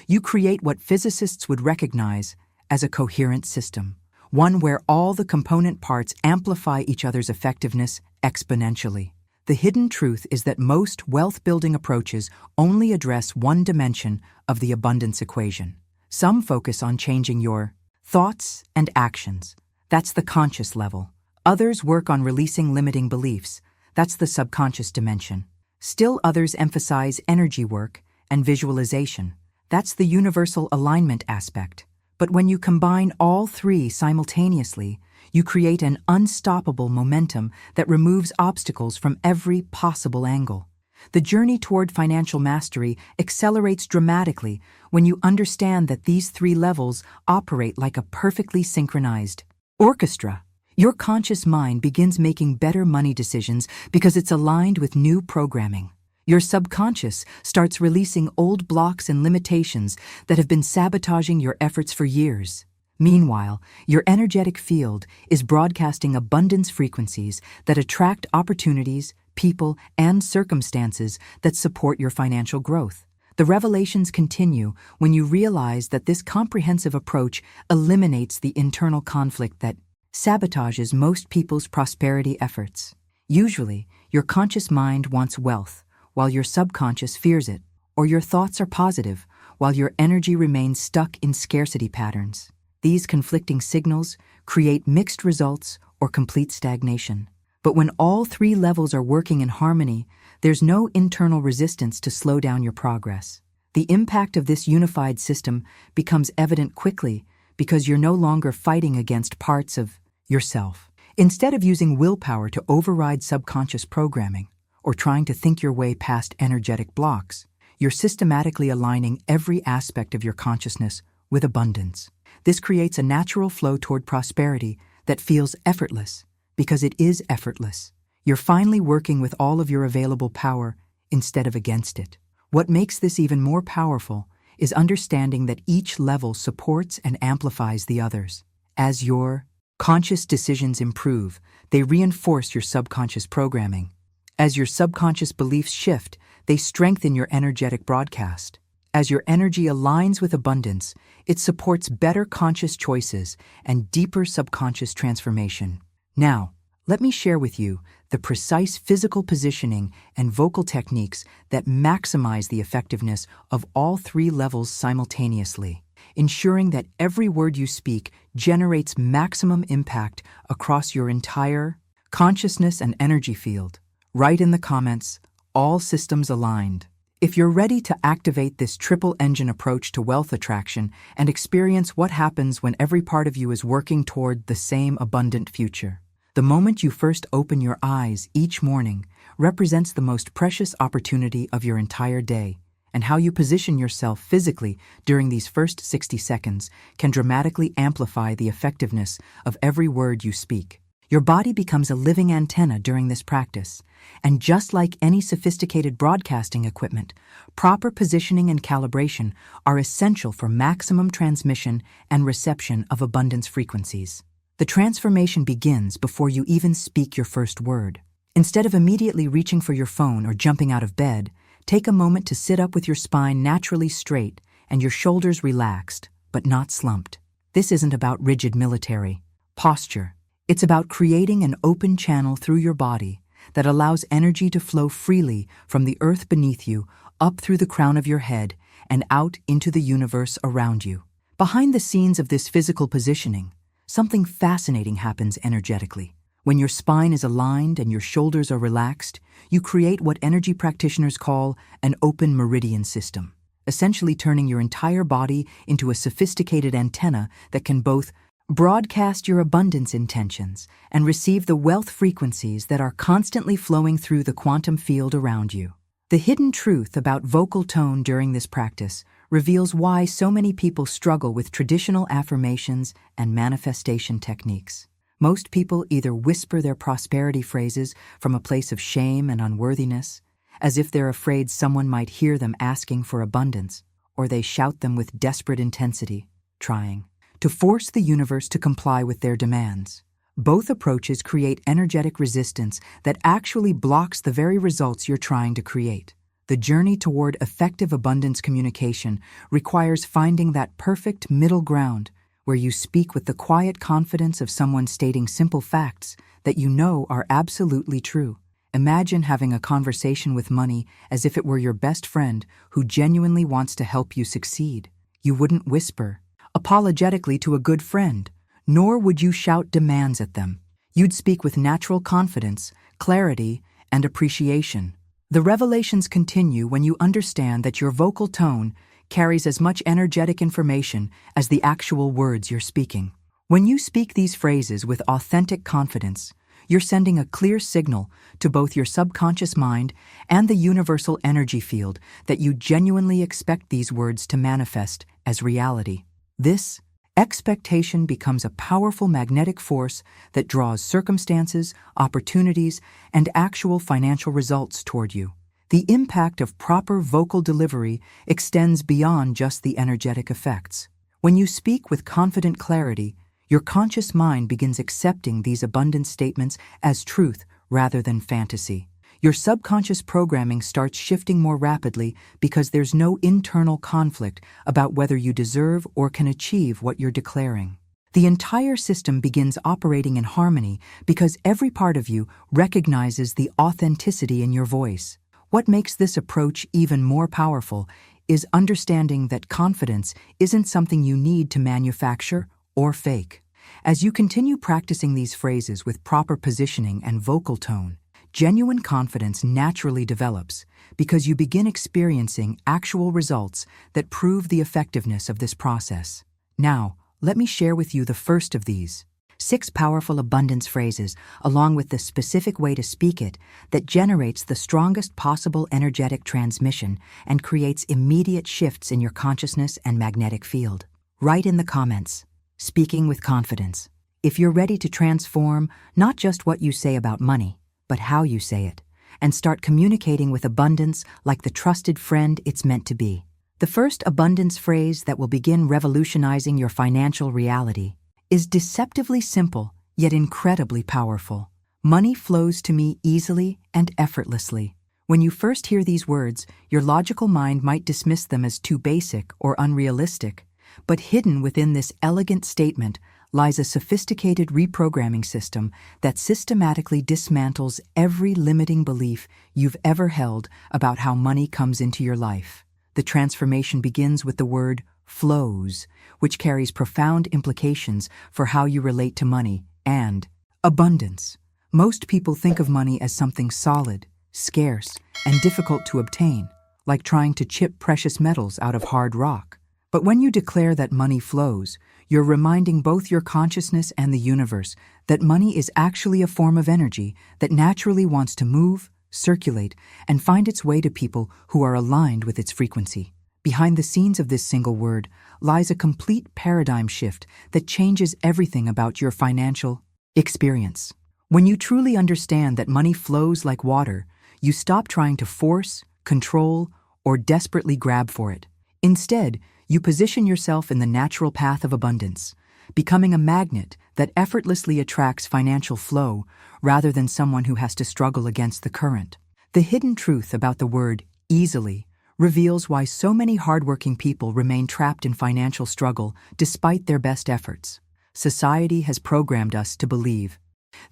you create what physicists would recognize as a coherent system, one where all the component parts amplify each other's effectiveness exponentially. The hidden truth is that most wealth-building approaches only address one dimension of the abundance equation. Some focus on changing your thoughts and actions. That's the conscious level. Others work on releasing limiting beliefs. That's the subconscious dimension. Still others emphasize energy work and visualization. That's the universal alignment aspect. But when you combine all three simultaneously, you create an unstoppable momentum that removes obstacles from every possible angle. The journey toward financial mastery accelerates dramatically when you understand that these three levels operate like a perfectly synchronized orchestra. Your conscious mind begins making better money decisions because it's aligned with new programming. Your subconscious starts releasing old blocks and limitations that have been sabotaging your efforts for years. Meanwhile, your energetic field is broadcasting abundance frequencies that attract opportunities, people, and circumstances that support your financial growth. The revelations continue when you realize that this comprehensive approach eliminates the internal conflict that sabotages most people's prosperity efforts. Usually, your conscious mind wants wealth, while your subconscious fears it, or your thoughts are positive, while your energy remains stuck in scarcity patterns. These conflicting signals create mixed results or complete stagnation. But when all three levels are working in harmony, there's no internal resistance to slow down your progress. The impact of this unified system becomes evident quickly because you're no longer fighting against parts of yourself. Instead of using willpower to override subconscious programming or trying to think your way past energetic blocks, you're systematically aligning every aspect of your consciousness with abundance. This creates a natural flow toward prosperity that feels effortless because it is effortless. You're finally working with all of your available power instead of against it. What makes this even more powerful is understanding that each level supports and amplifies the others. As your conscious decisions improve, they reinforce your subconscious programming. As your subconscious beliefs shift, they strengthen your energetic broadcast. As your energy aligns with abundance, it supports better conscious choices and deeper subconscious transformation. Now, let me share with you the precise physical positioning and vocal techniques that maximize the effectiveness of all three levels simultaneously, ensuring that every word you speak generates maximum impact across your entire consciousness and energy field. Write in the comments, all systems aligned. If you're ready to activate this triple-engine approach to wealth attraction and experience what happens when every part of you is working toward the same abundant future. The moment you first open your eyes each morning represents the most precious opportunity of your entire day, and how you position yourself physically during these first 60 seconds can dramatically amplify the effectiveness of every word you speak. Your body becomes a living antenna during this practice, and just like any sophisticated broadcasting equipment, proper positioning and calibration are essential for maximum transmission and reception of abundance frequencies. The transformation begins before you even speak your first word. Instead of immediately reaching for your phone or jumping out of bed, take a moment to sit up with your spine naturally straight and your shoulders relaxed, but not slumped. This isn't about rigid military posture. It's about creating an open channel through your body that allows energy to flow freely from the earth beneath you, up through the crown of your head, and out into the universe around you. Behind the scenes of this physical positioning, something fascinating happens energetically. When your spine is aligned and your shoulders are relaxed, you create what energy practitioners call an open meridian system, essentially turning your entire body into a sophisticated antenna that can both broadcast your abundance intentions and receive the wealth frequencies that are constantly flowing through the quantum field around you. The hidden truth about vocal tone during this practice reveals why so many people struggle with traditional affirmations and manifestation techniques. Most people either whisper their prosperity phrases from a place of shame and unworthiness, as if they're afraid someone might hear them asking for abundance, or they shout them with desperate intensity, trying to force the universe to comply with their demands. Both approaches create energetic resistance that actually blocks the very results you're trying to create. The journey toward effective abundance communication requires finding that perfect middle ground where you speak with the quiet confidence of someone stating simple facts that you know are absolutely true. Imagine having a conversation with money as if it were your best friend who genuinely wants to help you succeed. You wouldn't whisper apologetically to a good friend, nor would you shout demands at them. You'd speak with natural confidence, clarity, and appreciation. The revelations continue when you understand that your vocal tone carries as much energetic information as the actual words you're speaking. When you speak these phrases with authentic confidence, you're sending a clear signal to both your subconscious mind and the universal energy field that you genuinely expect these words to manifest as reality. This expectation becomes a powerful magnetic force that draws circumstances, opportunities, and actual financial results toward you. The impact of proper vocal delivery extends beyond just the energetic effects. When you speak with confident clarity, your conscious mind begins accepting these abundant statements as truth rather than fantasy. Your subconscious programming starts shifting more rapidly because there's no internal conflict about whether you deserve or can achieve what you're declaring. The entire system begins operating in harmony because every part of you recognizes the authenticity in your voice. What makes this approach even more powerful is understanding that confidence isn't something you need to manufacture or fake. As you continue practicing these phrases with proper positioning and vocal tone, genuine confidence naturally develops because you begin experiencing actual results that prove the effectiveness of this process. Now, let me share with you the first of these 6 powerful abundance phrases, along with the specific way to speak it that generates the strongest possible energetic transmission and creates immediate shifts in your consciousness and magnetic field. Write in the comments, speaking with confidence, if you're ready to transform not just what you say about money, but how you say it, and start communicating with abundance like the trusted friend it's meant to be. The first abundance phrase that will begin revolutionizing your financial reality is deceptively simple, yet incredibly powerful. Money flows to me easily and effortlessly. When you first hear these words, your logical mind might dismiss them as too basic or unrealistic, but hidden within this elegant statement lies a sophisticated reprogramming system that systematically dismantles every limiting belief you've ever held about how money comes into your life. The transformation begins with the word flows, which carries profound implications for how you relate to money and abundance. Most people think of money as something solid, scarce, and difficult to obtain, like trying to chip precious metals out of hard rock. But when you declare that money flows, you're reminding both your consciousness and the universe that money is actually a form of energy that naturally wants to move, circulate, and find its way to people who are aligned with its frequency. Behind the scenes of this single word lies a complete paradigm shift that changes everything about your financial experience. When you truly understand that money flows like water, you stop trying to force, control, or desperately grab for it. Instead, you position yourself in the natural path of abundance, becoming a magnet that effortlessly attracts financial flow rather than someone who has to struggle against the current. The hidden truth about the word easily reveals why so many hardworking people remain trapped in financial struggle despite their best efforts. Society has programmed us to believe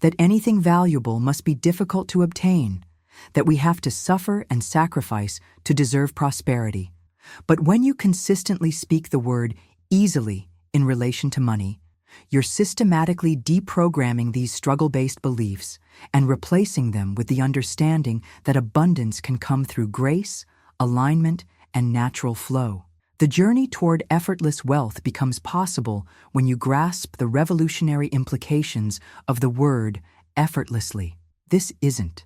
that anything valuable must be difficult to obtain, that we have to suffer and sacrifice to deserve prosperity. But when you consistently speak the word easily in relation to money, you're systematically deprogramming these struggle-based beliefs and replacing them with the understanding that abundance can come through grace, alignment, and natural flow. The journey toward effortless wealth becomes possible when you grasp the revolutionary implications of the word effortlessly. This isn't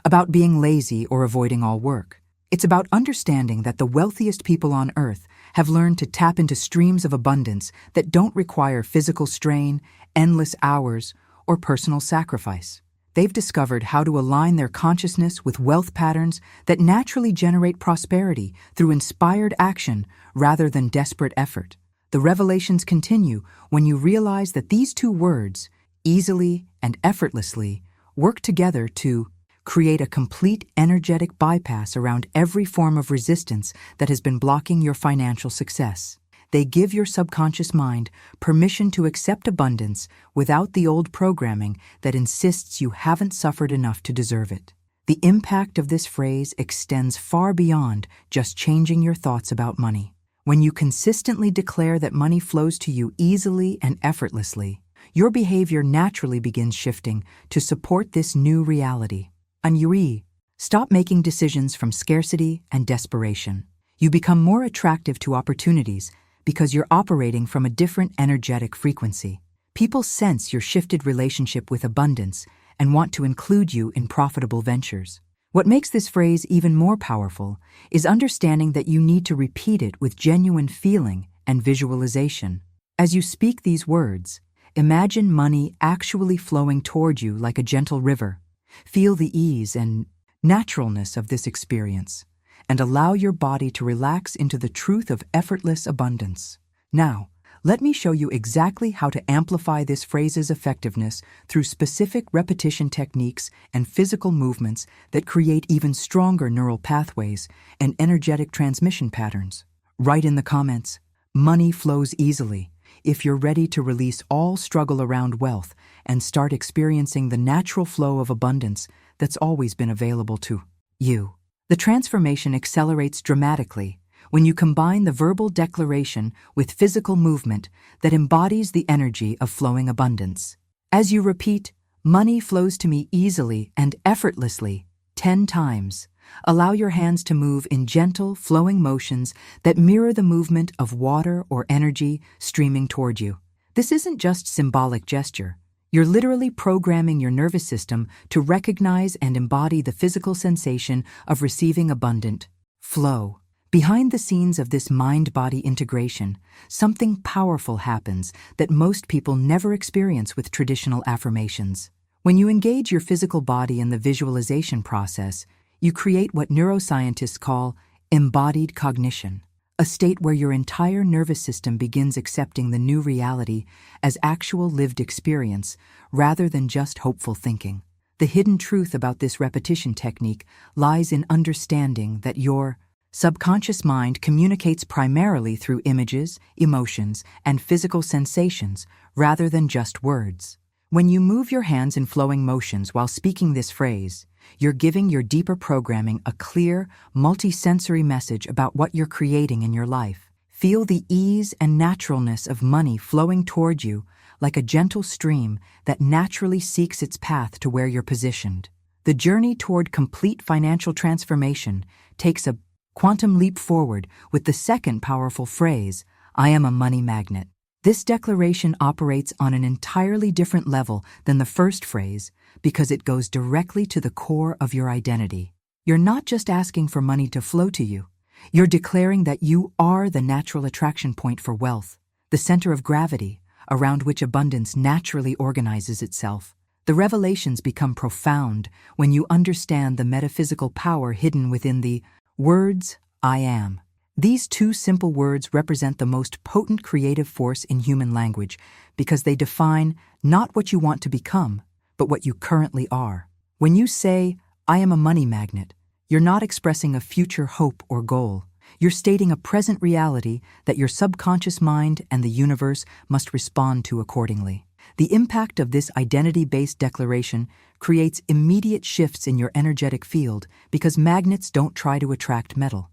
about being lazy or avoiding all work. It's about understanding that the wealthiest people on earth have learned to tap into streams of abundance that don't require physical strain, endless hours, or personal sacrifice. They've discovered how to align their consciousness with wealth patterns that naturally generate prosperity through inspired action rather than desperate effort. The revelations continue when you realize that these two words, easily and effortlessly, work together to create a complete energetic bypass around every form of resistance that has been blocking your financial success. They give your subconscious mind permission to accept abundance without the old programming that insists you haven't suffered enough to deserve it. The impact of this phrase extends far beyond just changing your thoughts about money. When you consistently declare that money flows to you easily and effortlessly, your behavior naturally begins shifting to support this new reality. And stop making decisions from scarcity and desperation. You become more attractive to opportunities because you're operating from a different energetic frequency. People sense your shifted relationship with abundance and want to include you in profitable ventures. What makes this phrase even more powerful is understanding that you need to repeat it with genuine feeling and visualization. As you speak these words, imagine money actually flowing toward you like a gentle river. Feel the ease and naturalness of this experience, and allow your body to relax into the truth of effortless abundance. Now, let me show you exactly how to amplify this phrase's effectiveness through specific repetition techniques and physical movements that create even stronger neural pathways and energetic transmission patterns. Write in the comments, "Money flows easily," if you're ready to release all struggle around wealth and start experiencing the natural flow of abundance that's always been available to you. The transformation accelerates dramatically when you combine the verbal declaration with physical movement that embodies the energy of flowing abundance. As you repeat, "Money flows to me easily and effortlessly," 10 times, allow your hands to move in gentle, flowing motions that mirror the movement of water or energy streaming toward you. This isn't just symbolic gesture. You're literally programming your nervous system to recognize and embody the physical sensation of receiving abundant flow. Behind the scenes of this mind-body integration, something powerful happens that most people never experience with traditional affirmations. When you engage your physical body in the visualization process, you create what neuroscientists call embodied cognition, a state where your entire nervous system begins accepting the new reality as actual lived experience rather than just hopeful thinking. The hidden truth about this repetition technique lies in understanding that your subconscious mind communicates primarily through images, emotions, and physical sensations rather than just words. When you move your hands in flowing motions while speaking this phrase, you're giving your deeper programming a clear, multi-sensory message about what you're creating in your life. Feel the ease and naturalness of money flowing toward you like a gentle stream that naturally seeks its path to where you're positioned. The journey toward complete financial transformation takes a quantum leap forward with the second powerful phrase, I am a money magnet. This declaration operates on an entirely different level than the first phrase because it goes directly to the core of your identity. You're not just asking for money to flow to you. You're declaring that you are the natural attraction point for wealth, the center of gravity around which abundance naturally organizes itself. The revelations become profound when you understand the metaphysical power hidden within the words, I am. These two simple words represent the most potent creative force in human language because they define not what you want to become, but what you currently are. When you say, I am a money magnet, you're not expressing a future hope or goal. You're stating a present reality that your subconscious mind and the universe must respond to accordingly. The impact of this identity-based declaration creates immediate shifts in your energetic field because magnets don't try to attract metal.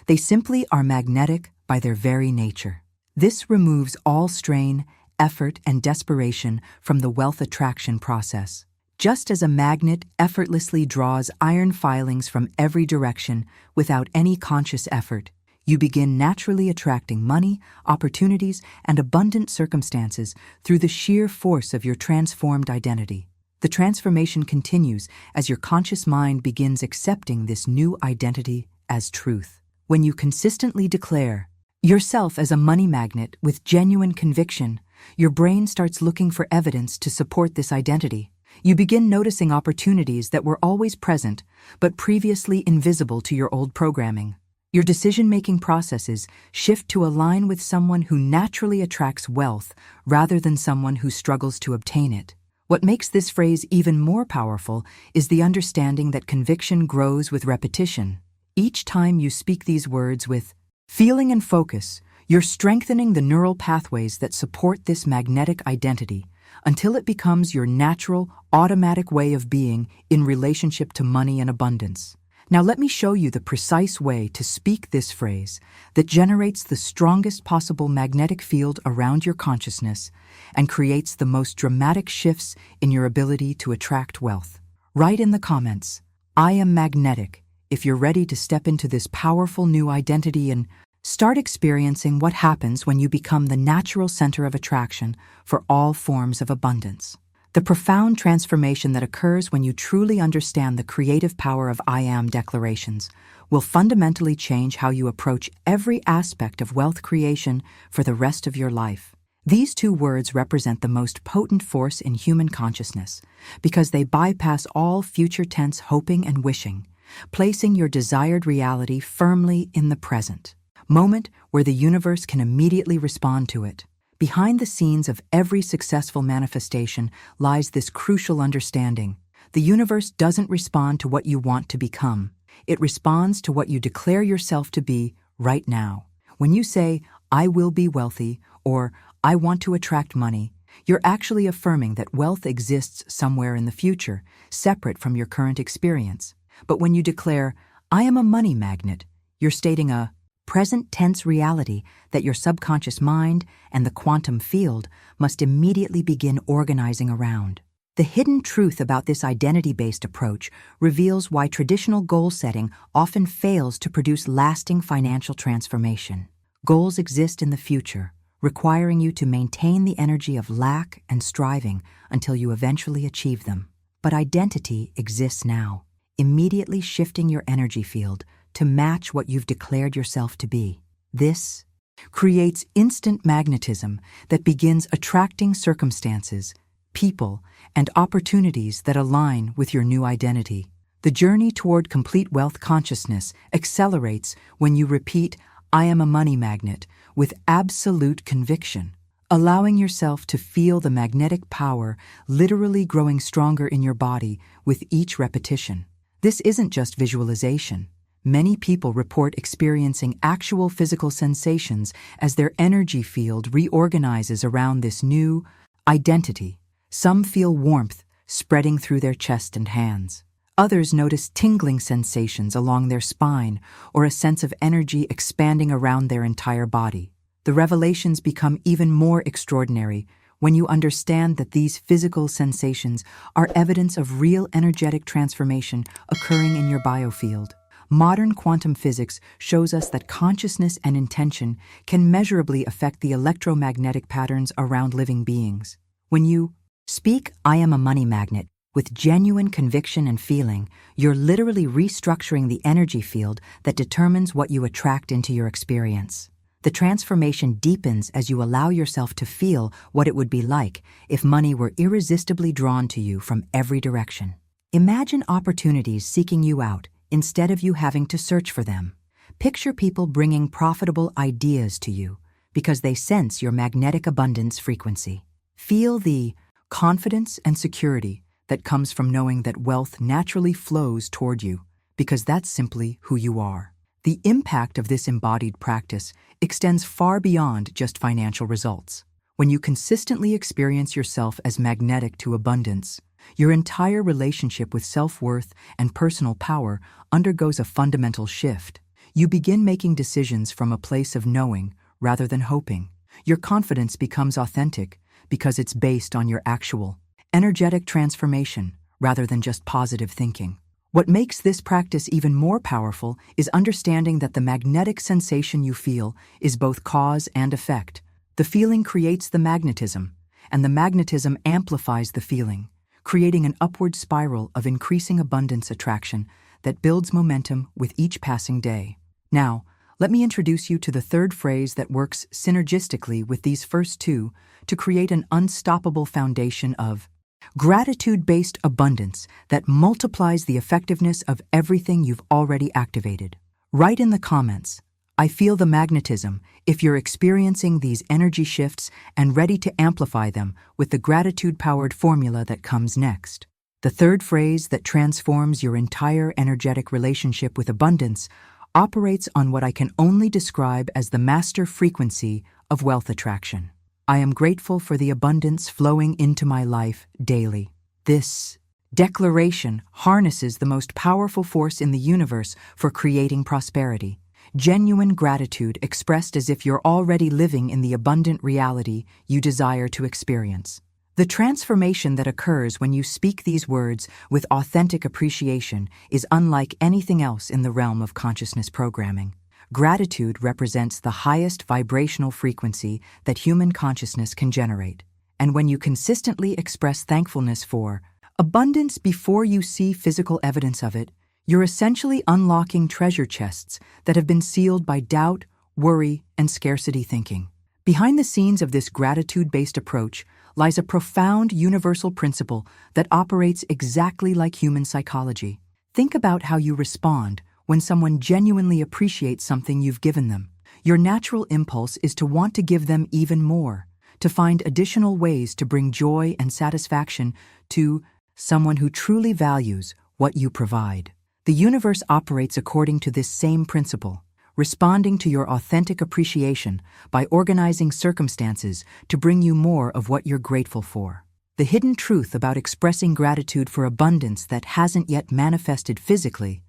They simply are magnetic by their very nature. This removes all strain, effort, and desperation from the wealth attraction process. Just as a magnet effortlessly draws iron filings from every direction without any conscious effort, you begin naturally attracting money, opportunities, and abundant circumstances through the sheer force of your transformed identity. The transformation continues as your conscious mind begins accepting this new identity as truth. When you consistently declare yourself as a money magnet with genuine conviction, your brain starts looking for evidence to support this identity. You begin noticing opportunities that were always present but previously invisible to your old programming. Your decision-making processes shift to align with someone who naturally attracts wealth rather than someone who struggles to obtain it. What makes this phrase even more powerful is the understanding that conviction grows with repetition. Each time you speak these words with feeling and focus, you're strengthening the neural pathways that support this magnetic identity until it becomes your natural, automatic way of being in relationship to money and abundance. Now let me show you the precise way to speak this phrase that generates the strongest possible magnetic field around your consciousness and creates the most dramatic shifts in your ability to attract wealth. Write in the comments, I am magnetic, if you're ready to step into this powerful new identity and start experiencing what happens when you become the natural center of attraction for all forms of abundance. The profound transformation that occurs when you truly understand the creative power of I am declarations will fundamentally change how you approach every aspect of wealth creation for the rest of your life. These two words represent the most potent force in human consciousness because they bypass all future tense hoping and wishing, placing your desired reality firmly in the present moment where the universe can immediately respond to it. Behind the scenes of every successful manifestation lies this crucial understanding. The universe doesn't respond to what you want to become. It responds to what you declare yourself to be right now. When you say, I will be wealthy, or I want to attract money, you're actually affirming that wealth exists somewhere in the future, separate from your current experience. But when you declare, I am a money magnet, you're stating a present tense reality that your subconscious mind and the quantum field must immediately begin organizing around. The hidden truth about this identity-based approach reveals why traditional goal setting often fails to produce lasting financial transformation. Goals exist in the future, requiring you to maintain the energy of lack and striving until you eventually achieve them. But identity exists now, immediately shifting your energy field to match what you've declared yourself to be. This creates instant magnetism that begins attracting circumstances, people, and opportunities that align with your new identity. The journey toward complete wealth consciousness accelerates when you repeat, I am a money magnet, with absolute conviction. allowing yourself to feel the magnetic power literally growing stronger in your body with each repetition. This isn't just visualization. Many people report experiencing actual physical sensations as their energy field reorganizes around this new identity. Some feel warmth spreading through their chest and hands. Others notice tingling sensations along their spine or a sense of energy expanding around their entire body. The revelations become even more extraordinary when you understand that these physical sensations are evidence of real energetic transformation occurring in your biofield. Modern quantum physics shows us that consciousness and intention can measurably affect the electromagnetic patterns around living beings. When you speak, "I am a money magnet," with genuine conviction and feeling, you're literally restructuring the energy field that determines what you attract into your experience. The transformation deepens as you allow yourself to feel what it would be like if money were irresistibly drawn to you from every direction. Imagine opportunities seeking you out instead of you having to search for them. Picture people bringing profitable ideas to you because they sense your magnetic abundance frequency. Feel the confidence and security that comes from knowing that wealth naturally flows toward you because that's simply who you are. The impact of this embodied practice extends far beyond just financial results. When you consistently experience yourself as magnetic to abundance, your entire relationship with self-worth and personal power undergoes a fundamental shift. You begin making decisions from a place of knowing rather than hoping. Your confidence becomes authentic because it's based on your actual, energetic transformation rather than just positive thinking. What makes this practice even more powerful is understanding that the magnetic sensation you feel is both cause and effect. The feeling creates the magnetism, and the magnetism amplifies the feeling, creating an upward spiral of increasing abundance attraction that builds momentum with each passing day. Now, let me introduce you to the third phrase that works synergistically with these first two to create an unstoppable foundation of gratitude-based abundance that multiplies the effectiveness of everything you've already activated. Write in the comments, "I feel the magnetism," if you're experiencing these energy shifts and ready to amplify them with the gratitude-powered formula that comes next. The third phrase that transforms your entire energetic relationship with abundance operates on what I can only describe as the master frequency of wealth attraction. I am grateful for the abundance flowing into my life daily. This declaration harnesses the most powerful force in the universe for creating prosperity. Genuine gratitude expressed as if you're already living in the abundant reality you desire to experience. The transformation that occurs when you speak these words with authentic appreciation is unlike anything else in the realm of consciousness programming. Gratitude represents the highest vibrational frequency that human consciousness can generate. And when you consistently express thankfulness for abundance before you see physical evidence of it, you're essentially unlocking treasure chests that have been sealed by doubt, worry, and scarcity thinking. Behind the scenes of this gratitude-based approach lies a profound universal principle that operates exactly like human psychology. Think about how you respond when someone genuinely appreciates something you've given them. Your natural impulse is to want to give them even more, to find additional ways to bring joy and satisfaction to someone who truly values what you provide. The universe operates according to this same principle, responding to your authentic appreciation by organizing circumstances to bring you more of what you're grateful for. The hidden truth about expressing gratitude for abundance that hasn't yet manifested physically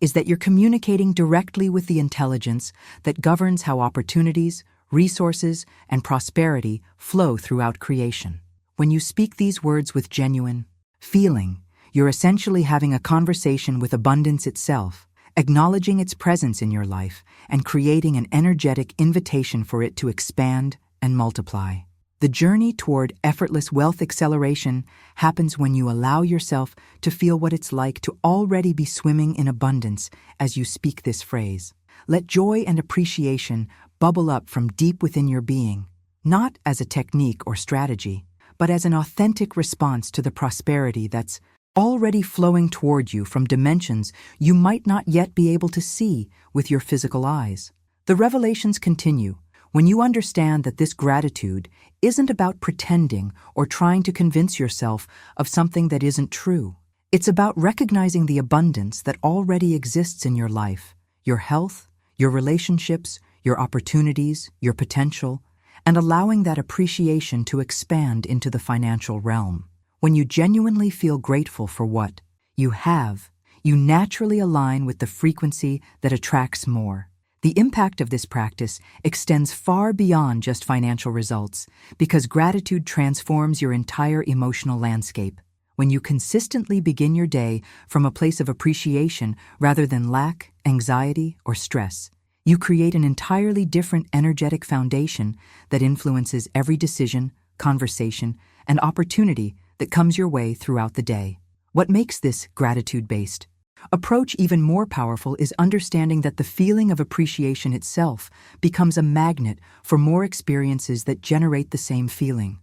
is that you're communicating directly with the intelligence that governs how opportunities, resources, and prosperity flow throughout creation. When you speak these words with genuine feeling, you're essentially having a conversation with abundance itself, acknowledging its presence in your life and creating an energetic invitation for it to expand and multiply. The journey toward effortless wealth acceleration happens when you allow yourself to feel what it's like to already be swimming in abundance as you speak this phrase. Let joy and appreciation bubble up from deep within your being, not as a technique or strategy, but as an authentic response to the prosperity that's already flowing toward you from dimensions you might not yet be able to see with your physical eyes. The revelations continue when you understand that this gratitude isn't about pretending or trying to convince yourself of something that isn't true. It's about recognizing the abundance that already exists in your life, your health, your relationships, your opportunities, your potential, and allowing that appreciation to expand into the financial realm. When you genuinely feel grateful for what you have, you naturally align with the frequency that attracts more. The impact of this practice extends far beyond just financial results because gratitude transforms your entire emotional landscape. When you consistently begin your day from a place of appreciation rather than lack, anxiety, or stress, you create an entirely different energetic foundation that influences every decision, conversation, and opportunity that comes your way throughout the day. What makes this gratitude-based approach even more powerful is understanding that the feeling of appreciation itself becomes a magnet for more experiences that generate the same feeling.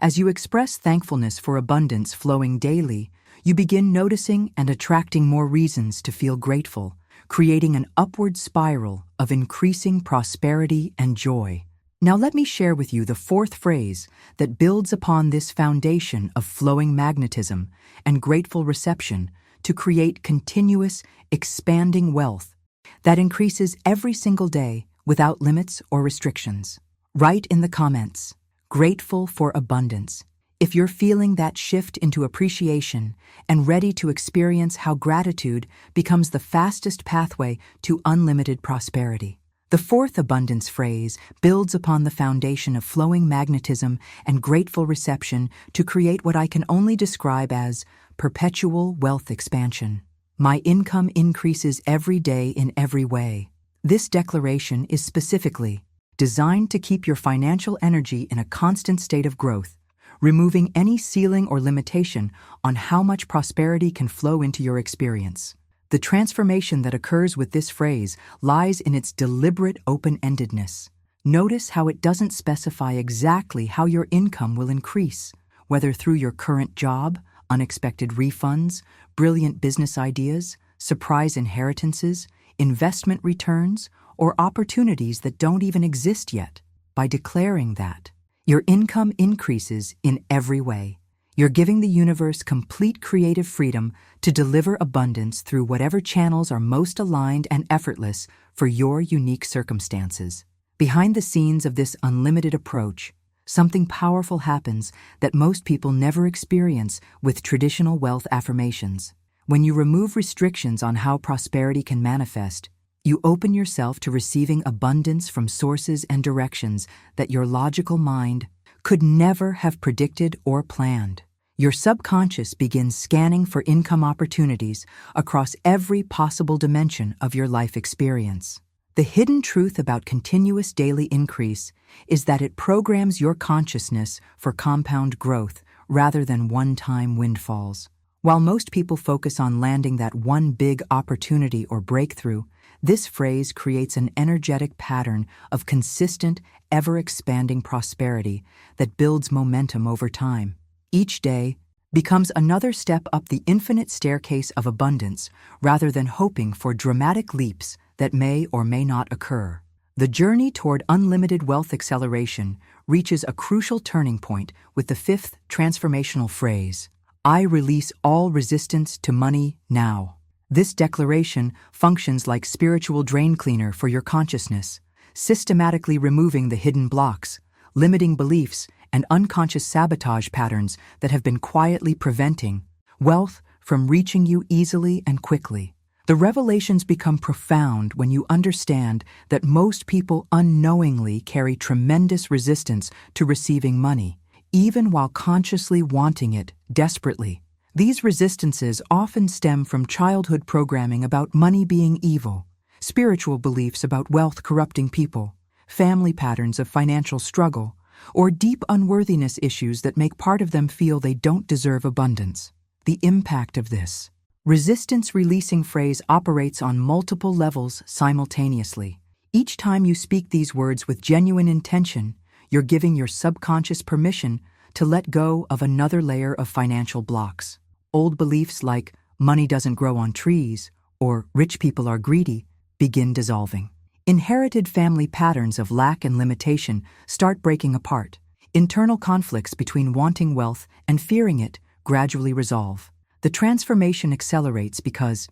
As you express thankfulness for abundance flowing daily, you begin noticing and attracting more reasons to feel grateful, creating an upward spiral of increasing prosperity and joy. Now let me share with you the fourth phrase that builds upon this foundation of flowing magnetism and grateful reception to create continuous, expanding wealth that increases every single day without limits or restrictions. Write in the comments, "Grateful for abundance," if you're feeling that shift into appreciation and ready to experience how gratitude becomes the fastest pathway to unlimited prosperity. The fourth abundance phrase builds upon the foundation of flowing magnetism and grateful reception to create what I can only describe as perpetual wealth expansion. My income increases every day in every way. This declaration is specifically designed to keep your financial energy in a constant state of growth, removing any ceiling or limitation on how much prosperity can flow into your experience. The transformation that occurs with this phrase lies in its deliberate open-endedness. Notice how it doesn't specify exactly how your income will increase, whether through your current job, unexpected refunds, brilliant business ideas, surprise inheritances, investment returns, or opportunities that don't even exist yet. By declaring that your income increases in every way, you're giving the universe complete creative freedom to deliver abundance through whatever channels are most aligned and effortless for your unique circumstances. Behind the scenes of this unlimited approach, something powerful happens that most people never experience with traditional wealth affirmations. When you remove restrictions on how prosperity can manifest, you open yourself to receiving abundance from sources and directions that your logical mind could never have predicted or planned. Your subconscious begins scanning for income opportunities across every possible dimension of your life experience. The hidden truth about continuous daily increase is that it programs your consciousness for compound growth rather than one-time windfalls. While most people focus on landing that one big opportunity or breakthrough, this phrase creates an energetic pattern of consistent, ever-expanding prosperity that builds momentum over time. Each day becomes another step up the infinite staircase of abundance rather than hoping for dramatic leaps that may or may not occur. The journey toward unlimited wealth acceleration reaches a crucial turning point with the fifth transformational phrase, "I release all resistance to money now." This declaration functions like spiritual drain cleaner for your consciousness, systematically removing the hidden blocks, limiting beliefs, and unconscious sabotage patterns that have been quietly preventing wealth from reaching you easily and quickly. The revelations become profound when you understand that most people unknowingly carry tremendous resistance to receiving money, even while consciously wanting it desperately. These resistances often stem from childhood programming about money being evil, spiritual beliefs about wealth corrupting people, family patterns of financial struggle, or deep unworthiness issues that make part of them feel they don't deserve abundance. The impact of this resistance-releasing phrase operates on multiple levels simultaneously. Each time you speak these words with genuine intention, you're giving your subconscious permission to let go of another layer of financial blocks. Old beliefs like money doesn't grow on trees or rich people are greedy begin dissolving. Inherited family patterns of lack and limitation start breaking apart. Internal conflicts between wanting wealth and fearing it gradually resolve. The transformation accelerates because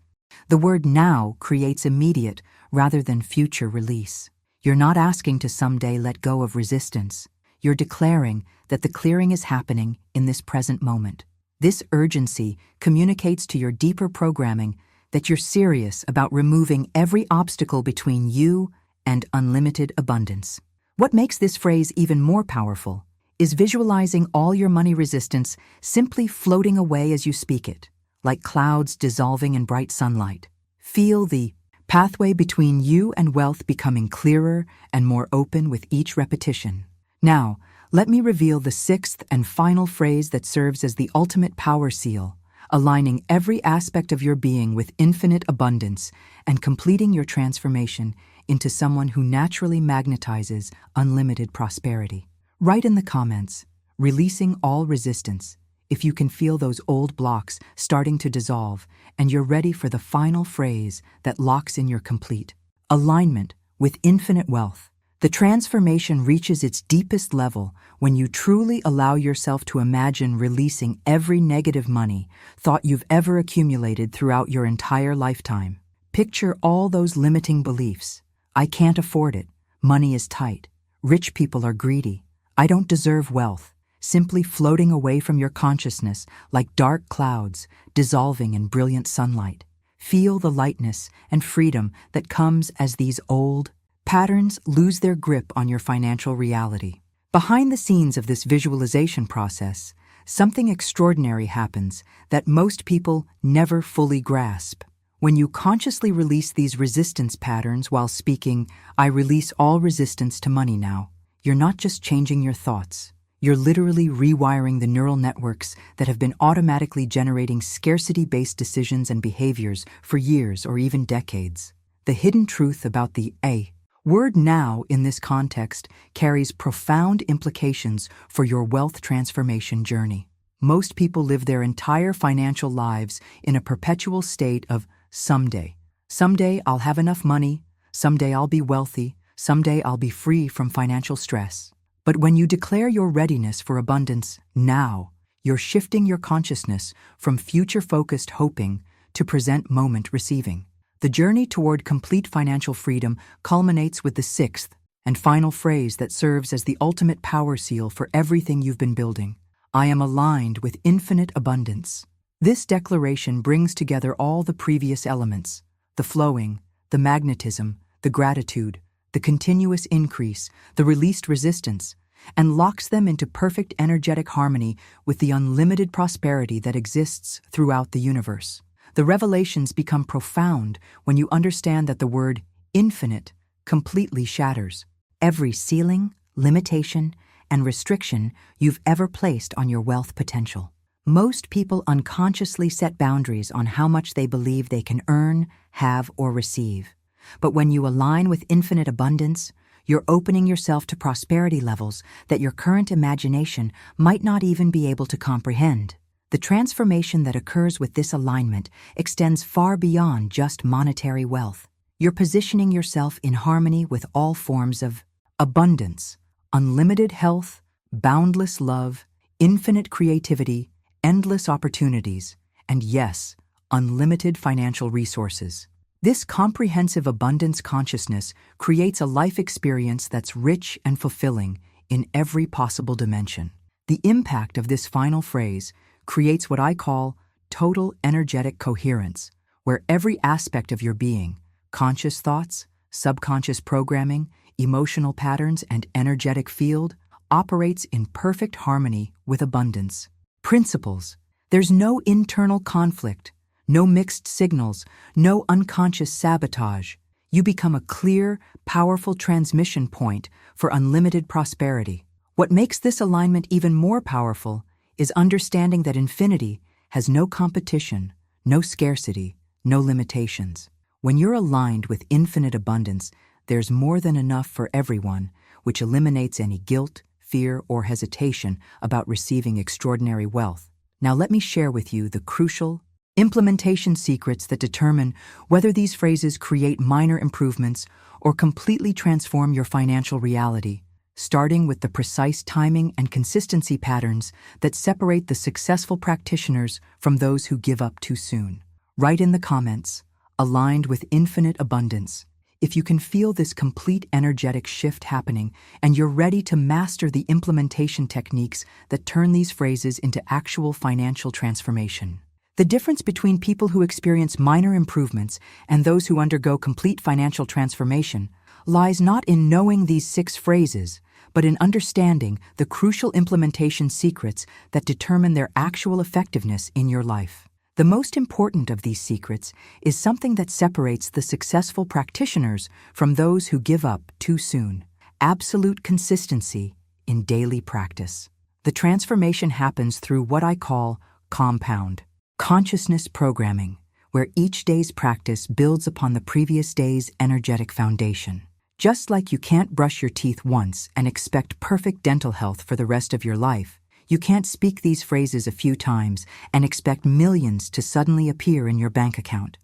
the word now creates immediate rather than future release. You're not asking to someday let go of resistance. You're declaring that the clearing is happening in this present moment. This urgency communicates to your deeper programming that you're serious about removing every obstacle between you and unlimited abundance. What makes this phrase even more powerful is visualizing all your money resistance simply floating away as you speak it, like clouds dissolving in bright sunlight. Feel the pathway between you and wealth becoming clearer and more open with each repetition. Now, let me reveal the sixth and final phrase that serves as the ultimate power seal, aligning every aspect of your being with infinite abundance and completing your transformation into someone who naturally magnetizes unlimited prosperity. Write in the comments, releasing all resistance, if you can feel those old blocks starting to dissolve and you're ready for the final phrase that locks in your complete alignment with infinite wealth. The transformation reaches its deepest level when you truly allow yourself to imagine releasing every negative money thought you've ever accumulated throughout your entire lifetime. Picture all those limiting beliefs. I can't afford it. Money is tight. Rich people are greedy. I don't deserve wealth. Simply floating away from your consciousness like dark clouds dissolving in brilliant sunlight. Feel the lightness and freedom that comes as these old patterns lose their grip on your financial reality. Behind the scenes of this visualization process, something extraordinary happens that most people never fully grasp. When you consciously release these resistance patterns while speaking, "I release all resistance to money now," you're not just changing your thoughts. You're literally rewiring the neural networks that have been automatically generating scarcity-based decisions and behaviors for years or even decades. The hidden truth about the A word now in this context carries profound implications for your wealth transformation journey. Most people live their entire financial lives in a perpetual state of someday. Someday I'll have enough money, someday I'll be wealthy, someday I'll be free from financial stress. But when you declare your readiness for abundance now, you're shifting your consciousness from future-focused hoping to present moment receiving. The journey toward complete financial freedom culminates with the sixth and final phrase that serves as the ultimate power seal for everything you've been building. I am aligned with infinite abundance. This declaration brings together all the previous elements, the flowing, the magnetism, the gratitude, the continuous increase, the released resistance, and locks them into perfect energetic harmony with the unlimited prosperity that exists throughout the universe. The revelations become profound when you understand that the word infinite completely shatters every ceiling, limitation, and restriction you've ever placed on your wealth potential. Most people unconsciously set boundaries on how much they believe they can earn, have, or receive. But when you align with infinite abundance, you're opening yourself to prosperity levels that your current imagination might not even be able to comprehend. The transformation that occurs with this alignment extends far beyond just monetary wealth. You're positioning yourself in harmony with all forms of abundance, unlimited health, boundless love, infinite creativity, endless opportunities, and yes, unlimited financial resources. This comprehensive abundance consciousness creates a life experience that's rich and fulfilling in every possible dimension. The impact of this final phrase creates what I call total energetic coherence, where every aspect of your being, conscious thoughts, subconscious programming, emotional patterns, and energetic field, operates in perfect harmony with abundance. Principles. There's no internal conflict, no mixed signals, no unconscious sabotage. You become a clear, powerful transmission point for unlimited prosperity. What makes this alignment even more powerful is understanding that infinity has no competition, no scarcity, no limitations. When you're aligned with infinite abundance, there's more than enough for everyone, which eliminates any guilt, fear, or hesitation about receiving extraordinary wealth. Now let me share with you the crucial implementation secrets that determine whether these phrases create minor improvements or completely transform your financial reality. starting with the precise timing and consistency patterns that separate the successful practitioners from those who give up too soon. Write in the comments, aligned with infinite abundance, if you can feel this complete energetic shift happening and you're ready to master the implementation techniques that turn these phrases into actual financial transformation. The difference between people who experience minor improvements and those who undergo complete financial transformation lies not in knowing these 6 phrases, but in understanding the crucial implementation secrets that determine their actual effectiveness in your life. The most important of these secrets is something that separates the successful practitioners from those who give up too soon: absolute consistency in daily practice. The transformation happens through what I call compound consciousness programming, where each day's practice builds upon the previous day's energetic foundation. Just like you can't brush your teeth once and expect perfect dental health for the rest of your life, you can't speak these phrases a few times and expect millions to suddenly appear in your bank account.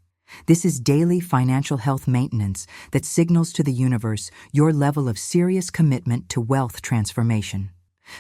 This is daily financial health maintenance that signals to the universe your level of serious commitment to wealth transformation.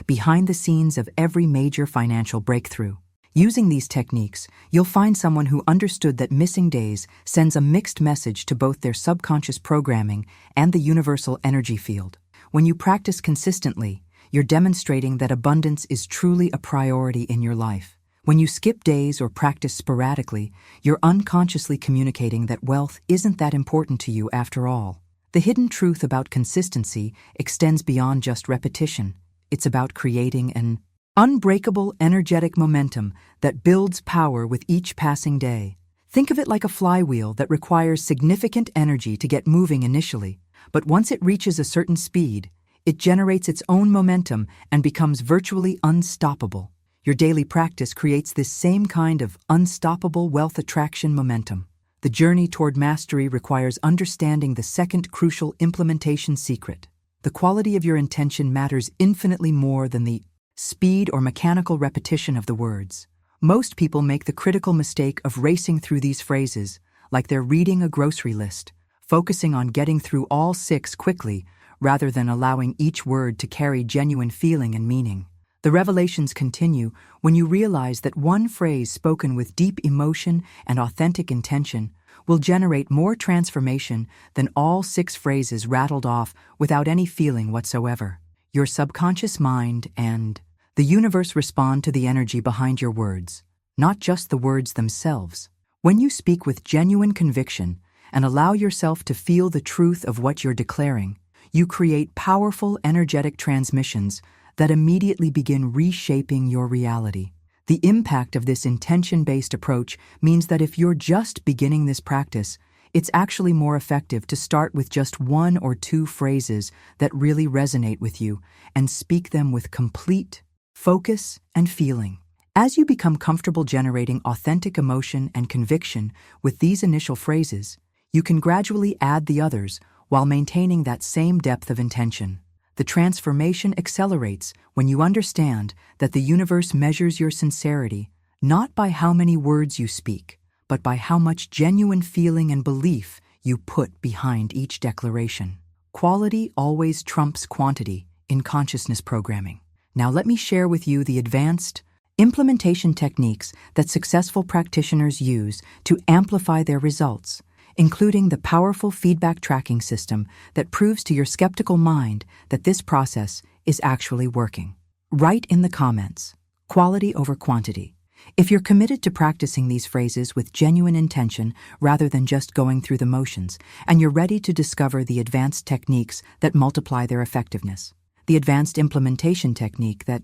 Behind the scenes of every major financial breakthrough, using these techniques, you'll find someone who understood that missing days sends a mixed message to both their subconscious programming and the universal energy field. When you practice consistently, you're demonstrating that abundance is truly a priority in your life. When you skip days or practice sporadically, you're unconsciously communicating that wealth isn't that important to you after all. The hidden truth about consistency extends beyond just repetition. It's about creating an unbreakable energetic momentum that builds power with each passing day. Think of it like a flywheel that requires significant energy to get moving initially, but once it reaches a certain speed, it generates its own momentum and becomes virtually unstoppable. Your daily practice creates this same kind of unstoppable wealth attraction momentum. The journey toward mastery requires understanding the second crucial implementation secret. The quality of your intention matters infinitely more than the speed or mechanical repetition of the words. Most people make the critical mistake of racing through these phrases like they're reading a grocery list, focusing on getting through all 6 quickly rather than allowing each word to carry genuine feeling and meaning. The revelations continue when you realize that one phrase spoken with deep emotion and authentic intention will generate more transformation than all 6 phrases rattled off without any feeling whatsoever. Your subconscious mind and the universe respond to the energy behind your words, not just the words themselves. When you speak with genuine conviction and allow yourself to feel the truth of what you're declaring, you create powerful energetic transmissions that immediately begin reshaping your reality. The impact of this intention-based approach means that if you're just beginning this practice, it's actually more effective to start with just 1 or 2 phrases that really resonate with you and speak them with complete focus and feeling. As you become comfortable generating authentic emotion and conviction with these initial phrases, you can gradually add the others while maintaining that same depth of intention. The transformation accelerates when you understand that the universe measures your sincerity not by how many words you speak, but by how much genuine feeling and belief you put behind each declaration. Quality always trumps quantity in consciousness programming. Now let me share with you the advanced implementation techniques that successful practitioners use to amplify their results, including the powerful feedback tracking system that proves to your skeptical mind that this process is actually working. Write in the comments, quality over quantity, if you're committed to practicing these phrases with genuine intention rather than just going through the motions, and you're ready to discover the advanced techniques that multiply their effectiveness. The advanced implementation technique that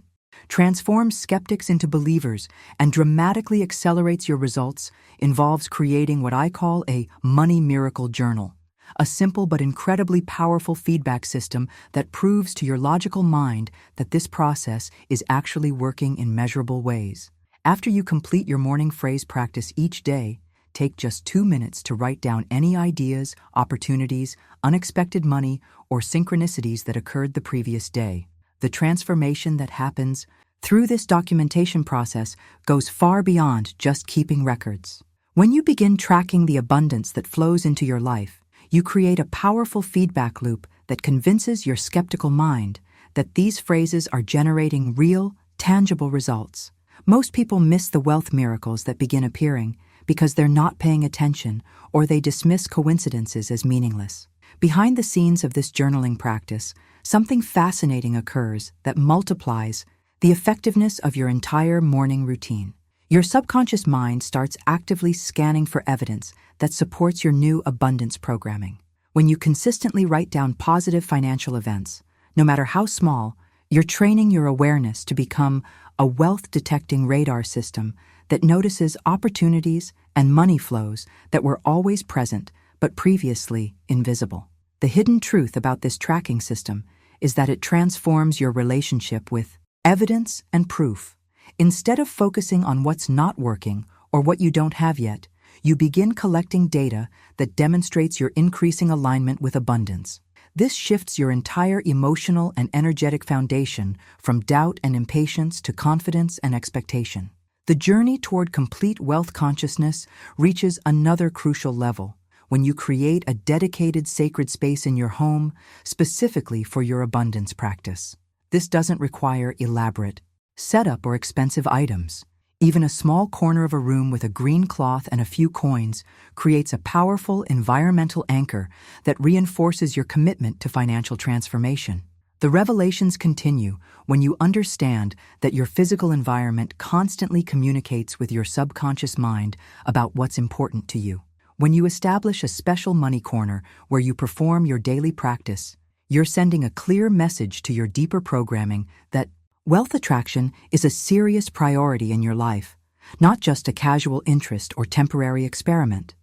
transforms skeptics into believers and dramatically accelerates your results involves creating what I call a money miracle journal, a simple but incredibly powerful feedback system that proves to your logical mind that this process is actually working in measurable ways. After you complete your morning phrase practice each day, take just 2 minutes to write down any ideas, opportunities, unexpected money, or synchronicities that occurred the previous day. The transformation that happens through this documentation process goes far beyond just keeping records. When you begin tracking the abundance that flows into your life, you create a powerful feedback loop that convinces your skeptical mind that these phrases are generating real, tangible results. Most people miss the wealth miracles that begin appearing because they're not paying attention or they dismiss coincidences as meaningless. Behind the scenes of this journaling practice, something fascinating occurs that multiplies the effectiveness of your entire morning routine. Your subconscious mind starts actively scanning for evidence that supports your new abundance programming. When you consistently write down positive financial events, no matter how small, you're training your awareness to become a wealth-detecting radar system that notices opportunities and money flows that were always present but previously invisible. The hidden truth about this tracking system is that it transforms your relationship with evidence and proof. Instead of focusing on what's not working or what you don't have yet, you begin collecting data that demonstrates your increasing alignment with abundance. This shifts your entire emotional and energetic foundation from doubt and impatience to confidence and expectation. The journey toward complete wealth consciousness reaches another crucial level when you create a dedicated sacred space in your home specifically for your abundance practice. This doesn't require elaborate setup or expensive items. Even a small corner of a room with a green cloth and a few coins creates a powerful environmental anchor that reinforces your commitment to financial transformation. The revelations continue when you understand that your physical environment constantly communicates with your subconscious mind about what's important to you. When you establish a special money corner where you perform your daily practice, you're sending a clear message to your deeper programming that wealth attraction is a serious priority in your life, not just a casual interest or temporary experiment.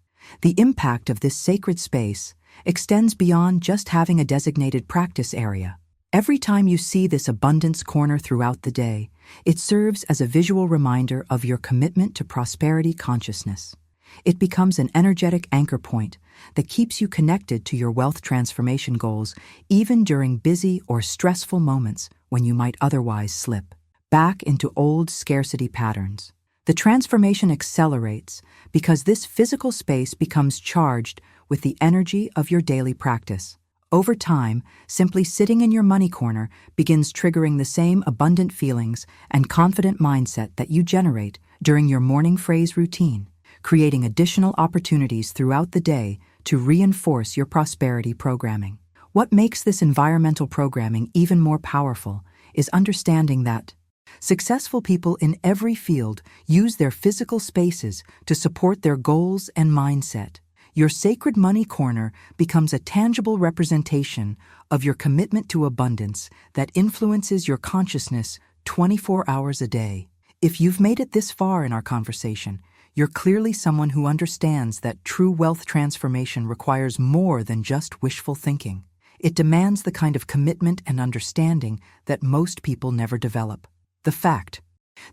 The impact of this sacred space extends beyond just having a designated practice area. Every time you see this abundance corner throughout the day, it serves as a visual reminder of your commitment to prosperity consciousness. It becomes an energetic anchor point that keeps you connected to your wealth transformation goals even during busy or stressful moments when you might otherwise slip back into old scarcity patterns. The transformation accelerates because this physical space becomes charged with the energy of your daily practice. Over time, simply sitting in your money corner begins triggering the same abundant feelings and confident mindset that you generate during your morning phrase routine, creating additional opportunities throughout the day to reinforce your prosperity programming. What makes this environmental programming even more powerful is understanding that successful people in every field use their physical spaces to support their goals and mindset. Your sacred money corner becomes a tangible representation of your commitment to abundance that influences your consciousness 24 hours a day. If you've made it this far in our conversation, you're clearly someone who understands that true wealth transformation requires more than just wishful thinking. It demands the kind of commitment and understanding that most people never develop. The fact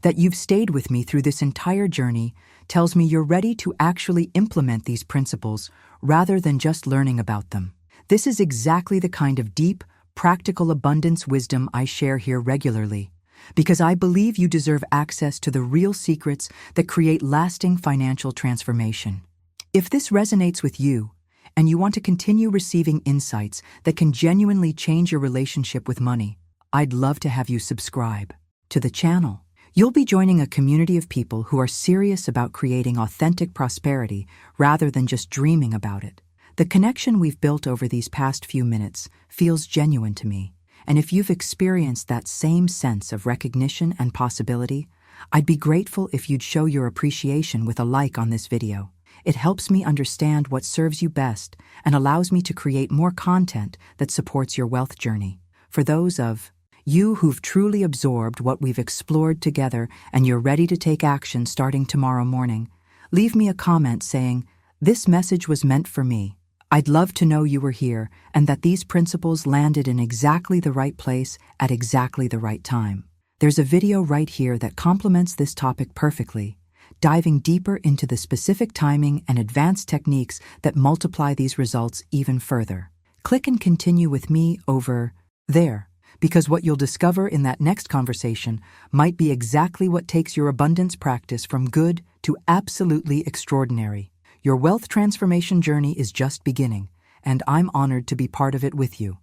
that you've stayed with me through this entire journey tells me you're ready to actually implement these principles rather than just learning about them. This is exactly the kind of deep, practical abundance wisdom I share here regularly, because I believe you deserve access to the real secrets that create lasting financial transformation. If this resonates with you, and you want to continue receiving insights that can genuinely change your relationship with money, I'd love to have you subscribe to the channel. You'll be joining a community of people who are serious about creating authentic prosperity rather than just dreaming about it. The connection we've built over these past few minutes feels genuine to me, and if you've experienced that same sense of recognition and possibility, I'd be grateful if you'd show your appreciation with a like on this video. It helps me understand what serves you best and allows me to create more content that supports your wealth journey. For those of you who've truly absorbed what we've explored together and you're ready to take action starting tomorrow morning, leave me a comment saying, "This message was meant for me." I'd love to know you were here and that these principles landed in exactly the right place at exactly the right time. There's a video right here that complements this topic perfectly, diving deeper into the specific timing and advanced techniques that multiply these results even further. Click and continue with me over there, because what you'll discover in that next conversation might be exactly what takes your abundance practice from good to absolutely extraordinary. Your wealth transformation journey is just beginning, and I'm honored to be part of it with you.